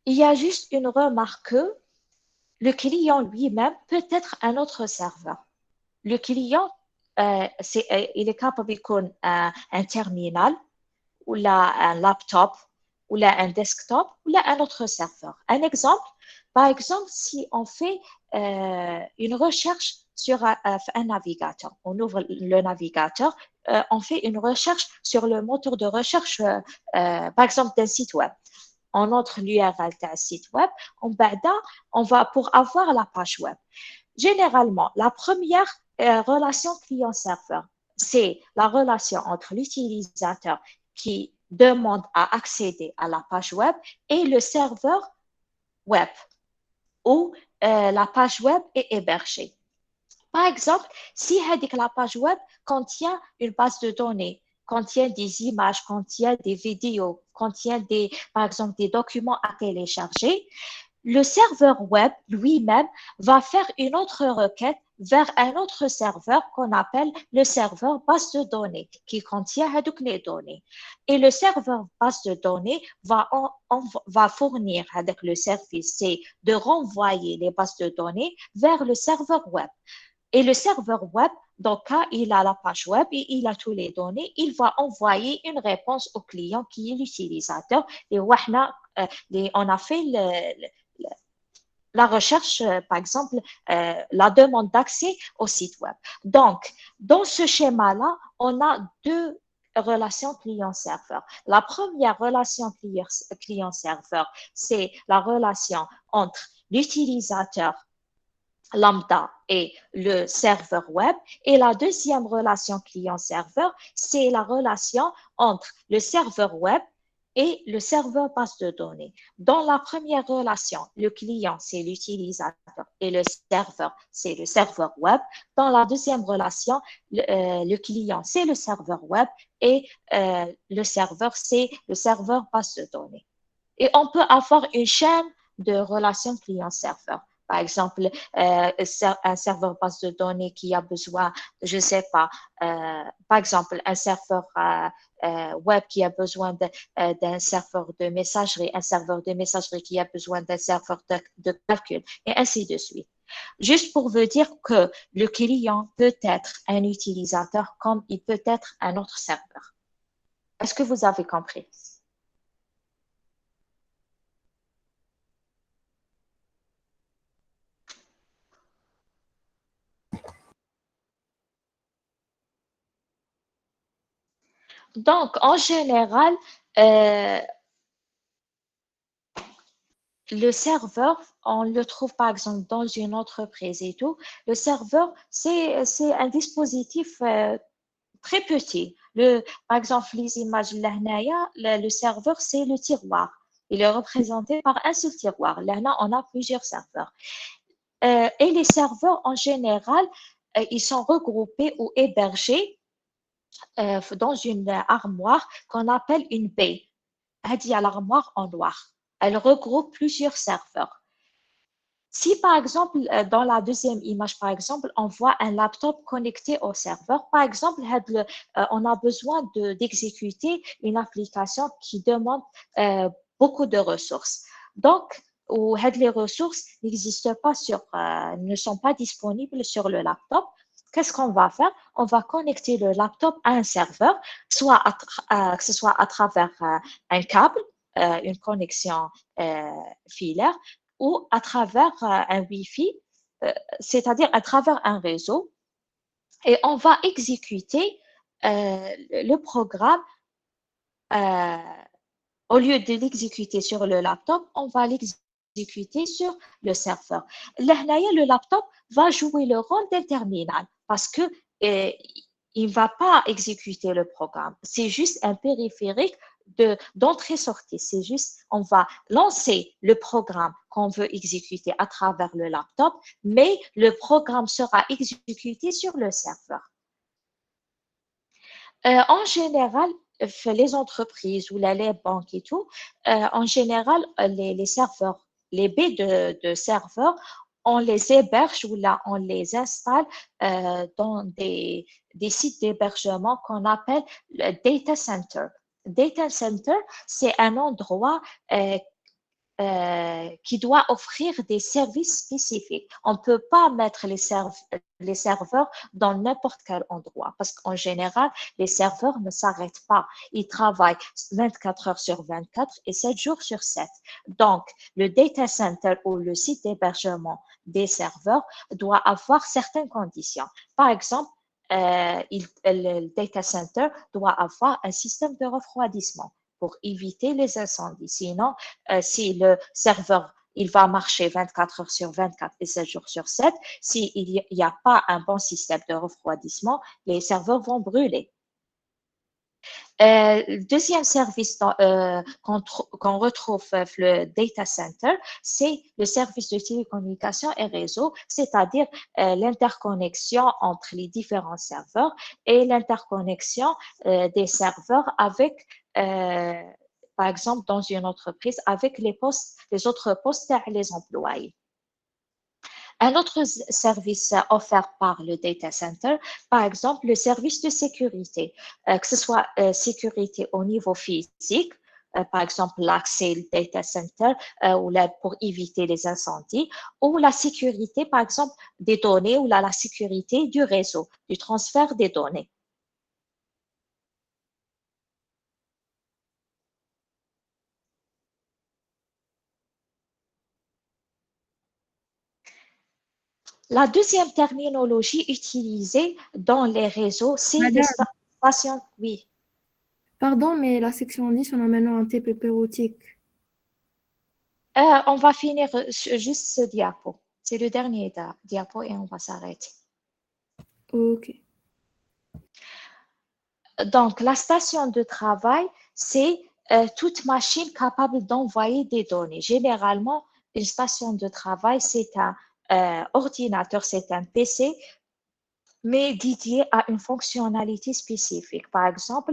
Il y a juste une remarque que le client lui-même peut être un autre serveur. Le client il est capable d'être un terminal ou là un laptop ou là un desktop ou là un autre serveur. Un exemple, par exemple, si on fait une recherche sur un navigateur, on ouvre le navigateur, on fait une recherche sur le moteur de recherche, par exemple, d'un site web. On entre l'URL d'un site web, on va pour avoir la page web. Généralement, la première relation client-serveur, c'est la relation entre l'utilisateur qui demande à accéder à la page web et le serveur web où la page web est hébergée. Par exemple, si la page web contient une base de données, contient des images, contient des vidéos, contient par exemple des documents à télécharger, le serveur web lui-même va faire une autre requête vers un autre serveur qu'on appelle le serveur base de données qui contient les données. Et le serveur base de données va fournir avec le service, c'est de renvoyer les bases de données vers le serveur web. Et le serveur web, donc quand il a la page web et il a toutes les données, il va envoyer une réponse au client qui est l'utilisateur. Et on a fait la recherche, par exemple, la demande d'accès au site web. Donc, dans ce schéma-là, on a deux relations client-serveur. La première relation client-serveur, c'est la relation entre l'utilisateur lambda et le serveur web. Et la deuxième relation client-serveur, c'est la relation entre le serveur web et le serveur base de données. Dans la première relation, le client, c'est l'utilisateur et le serveur, c'est le serveur web. Dans la deuxième relation, le client, c'est le serveur web et le serveur, c'est le serveur base de données. Et on peut avoir une chaîne de relations client-serveur. Par exemple, un serveur base de données qui a besoin, je ne sais pas, par exemple, un serveur web qui a besoin d'un serveur de messagerie, un serveur de messagerie qui a besoin d'un serveur de calcul, et ainsi de suite. Juste pour vous dire que le client peut être un utilisateur comme il peut être un autre serveur. Est-ce que vous avez compris? Donc, en général, le serveur, on le trouve par exemple dans une entreprise et tout. Le serveur, c'est un dispositif très petit. Par exemple, les images le serveur, c'est le tiroir. Il est représenté par un seul tiroir. Là, on a plusieurs serveurs. Et les serveurs, en général, ils sont regroupés ou hébergés dans une armoire qu'on appelle une baie. Il y a l'armoire en noir. Elle regroupe plusieurs serveurs. Si par exemple, dans la deuxième image, par exemple, on voit un laptop connecté au serveur, par exemple, on a besoin d'exécuter une application qui demande beaucoup de ressources. Donc, les ressources n'existent pas ne sont pas disponibles sur le laptop. Qu'est-ce qu'on va faire? On va connecter le laptop à un serveur, que ce soit à travers un câble, une connexion filaire, ou à travers un Wi-Fi, c'est-à-dire à travers un réseau. Et on va exécuter le programme, au lieu de l'exécuter sur le laptop, on va l'exécuter sur le serveur. Là, le laptop va jouer le rôle d'un terminal parce que il ne va pas exécuter le programme. C'est juste un périphérique d'entrée-sortie. C'est juste, on va lancer le programme qu'on veut exécuter à travers le laptop, mais le programme sera exécuté sur le serveur. En général, les entreprises ou les banques et tout, en général, les serveurs, les baies de serveurs, on les héberge ou là, on les installe dans des sites d'hébergement qu'on appelle le data center. Data center, c'est un endroit qui doit offrir des services spécifiques. On ne peut pas mettre les serveurs dans n'importe quel endroit parce qu'en général, les serveurs ne s'arrêtent pas. Ils travaillent 24 heures sur 24 et 7 jours sur 7. Donc, le data center ou le site d'hébergement des serveurs doit avoir certaines conditions. Par exemple, le data center doit avoir un système de refroidissement pour éviter les incendies. Sinon, si le serveur il va marcher 24 heures sur 24 et 7 jours sur 7, s'il n'y a pas un bon système de refroidissement, les serveurs vont brûler. Le deuxième service qu'on retrouve le data center, c'est le service de télécommunication et réseau, c'est-à-dire l'interconnexion entre les différents serveurs et l'interconnexion des serveurs avec, par exemple, dans une entreprise, avec les autres postes et les employés. Un autre service offert par le data center, par exemple, le service de sécurité, que ce soit sécurité au niveau physique, par exemple l'accès au data center ou pour éviter les incendies, ou la sécurité, par exemple, des données ou la sécurité du réseau, du transfert des données. La deuxième terminologie utilisée dans les réseaux, c'est les Madame, stations. Oui. Pardon, mais la section 10, on a maintenant un TPP érotique. On va finir juste ce diapo. C'est le dernier diapo et on va s'arrêter. Ok. Donc, la station de travail, c'est toute machine capable d'envoyer des données. Généralement, une station de travail, c'est un ordinateur, c'est un PC, mais dédié à une fonctionnalité spécifique. Par exemple,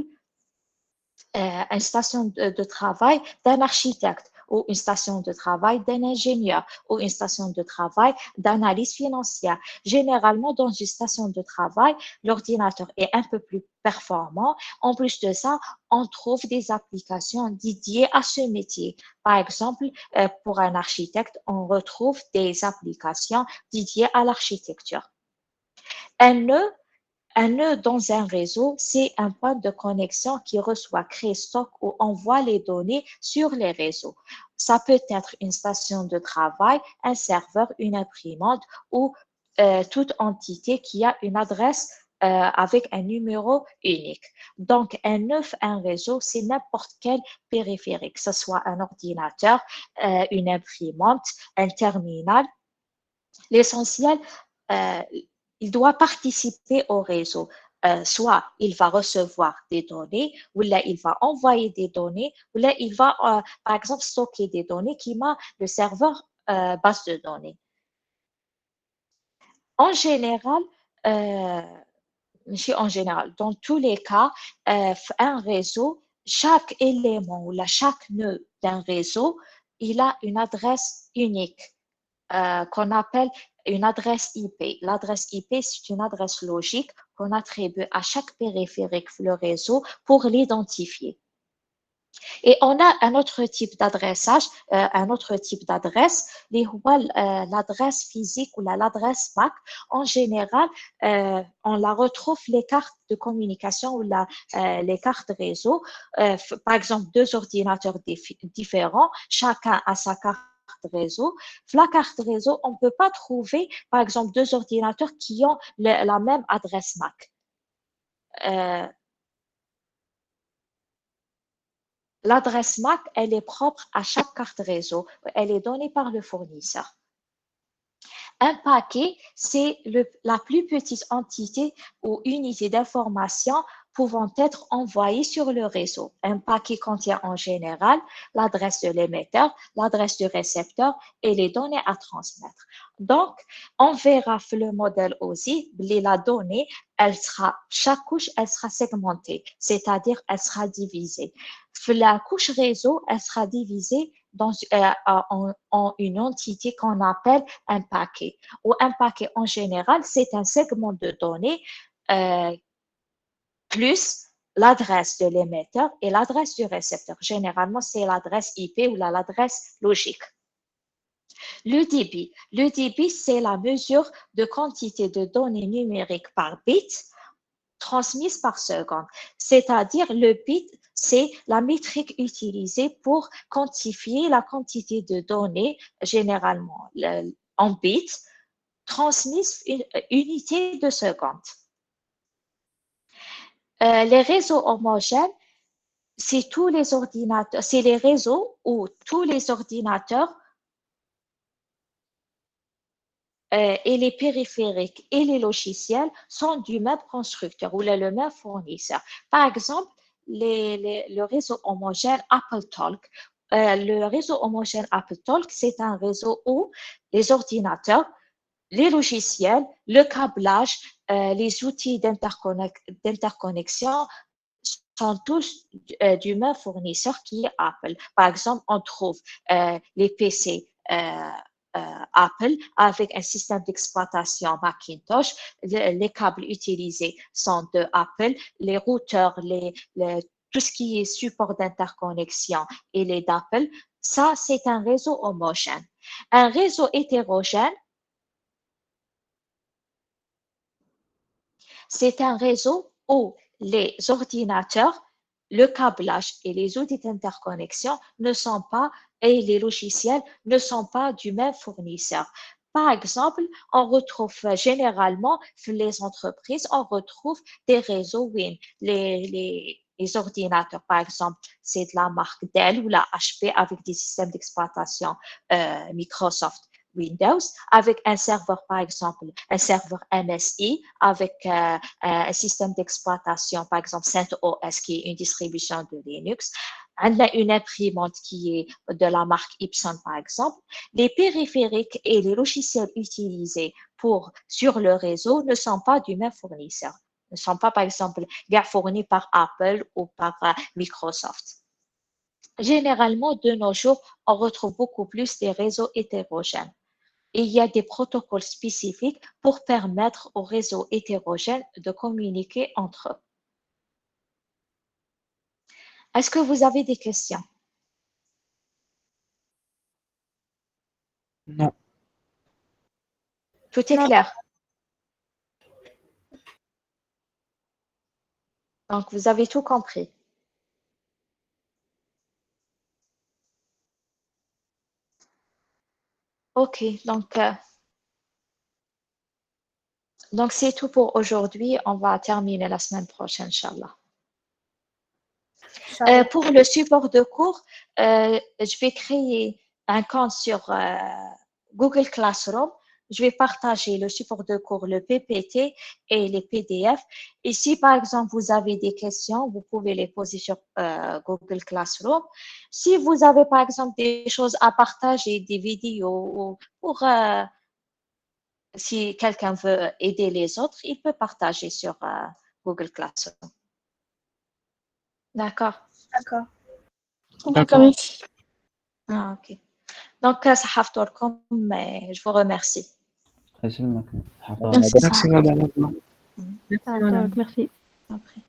une station de travail d'un architecte ou une station de travail d'un ingénieur ou une station de travail d'analyse financière. Généralement, dans une station de travail, l'ordinateur est un peu plus performant. En plus de ça, on trouve des applications dédiées à ce métier. Par exemple, pour un architecte, on retrouve des applications dédiées à l'architecture. Un nœud dans un réseau, c'est un point de connexion qui reçoit, crée, stocke ou envoie les données sur les réseaux. Ça peut être une station de travail, un serveur, une imprimante ou toute entité qui a une adresse avec un numéro unique. Donc, un nœud, un réseau, c'est n'importe quel périphérique, que ce soit un ordinateur, une imprimante, un terminal. L'essentiel, il doit participer au réseau. Soit il va recevoir des données, ou là il va envoyer des données, ou là il va, par exemple, stocker des données qui met le serveur base de données. En général, dans tous les cas, un réseau, chaque élément ou là, chaque nœud d'un réseau, il a une adresse unique qu'on appelle une adresse IP. L'adresse IP, c'est une adresse logique qu'on attribue à chaque périphérique le réseau pour l'identifier. Et on a un autre type d'adressage, un autre type d'adresse, l'adresse physique ou l'adresse MAC. En général, on la retrouve les cartes de communication ou les cartes réseau. Par exemple, deux ordinateurs différents, chacun a sa carte réseau. La carte réseau, on ne peut pas trouver, par exemple, deux ordinateurs qui ont la même adresse MAC. L'adresse MAC, elle est propre à chaque carte réseau. Elle est donnée par le fournisseur. Un paquet, c'est la plus petite entité ou unité d'information pouvant être envoyée sur le réseau. Un paquet contient en général l'adresse de l'émetteur, l'adresse du récepteur et les données à transmettre. Donc, on verra le modèle aussi, la donnée, chaque couche, elle sera segmentée, c'est-à-dire elle sera divisée. La couche réseau, elle sera divisée en une entité qu'on appelle un paquet. Ou un paquet en général, c'est un segment de données plus l'adresse de l'émetteur et l'adresse du récepteur. Généralement, c'est l'adresse IP ou l'adresse logique. Le débit, c'est la mesure de quantité de données numériques par bit transmises par seconde. C'est-à-dire, le bit, c'est la métrique utilisée pour quantifier la quantité de données, généralement en bits, transmises une unité de seconde. Les réseaux homogènes, c'est tous les ordinateurs, c'est les réseaux où tous les ordinateurs et les périphériques et les logiciels sont du même constructeur ou le même fournisseur. Par exemple, le réseau homogène AppleTalk. Le réseau homogène AppleTalk, c'est un réseau où les ordinateurs, les logiciels, le câblage, les outils d'interconnexion sont tous du même fournisseur qui est Apple. Par exemple, on trouve les PC Apple avec un système d'exploitation Macintosh. Les câbles utilisés sont de Apple, les routeurs, tout ce qui est support d'interconnexion et les d'Apple. Ça, c'est un réseau homogène. Un réseau hétérogène, c'est un réseau où les ordinateurs, le câblage et les outils d'interconnexion ne sont pas, et les logiciels ne sont pas du même fournisseur. Par exemple, on retrouve généralement, les entreprises, on retrouve des réseaux Win. Les ordinateurs, par exemple, c'est de la marque Dell ou la HP avec des systèmes d'exploitation Microsoft Windows, avec un serveur, par exemple, un serveur MSI, avec un système d'exploitation, par exemple, CentOS, qui est une distribution de Linux. On a une imprimante qui est de la marque Epson, par exemple. Les périphériques et les logiciels utilisés sur le réseau ne sont pas du même fournisseur. Ne sont pas, par exemple, fournis par Apple ou par Microsoft. Généralement, de nos jours, on retrouve beaucoup plus des réseaux hétérogènes. Et il y a des protocoles spécifiques pour permettre aux réseaux hétérogènes de communiquer entre eux. Est-ce que vous avez des questions? Non. Tout est clair? Donc, vous avez tout compris. OK, donc c'est tout pour aujourd'hui. On va terminer la semaine prochaine, Inch'Allah. Pour le support de cours, je vais créer un compte sur Google Classroom. Je vais partager le support de cours, le PPT et les PDF. Et si, par exemple, vous avez des questions, vous pouvez les poser sur Google Classroom. Si vous avez, par exemple, des choses à partager, des vidéos, ou si quelqu'un veut aider les autres, il peut partager sur Google Classroom. D'accord. D'accord. D'accord, merci. Ah, ok. Donc, ça je vous remercie. Très bien. Merci. Merci, madame. Merci. Après.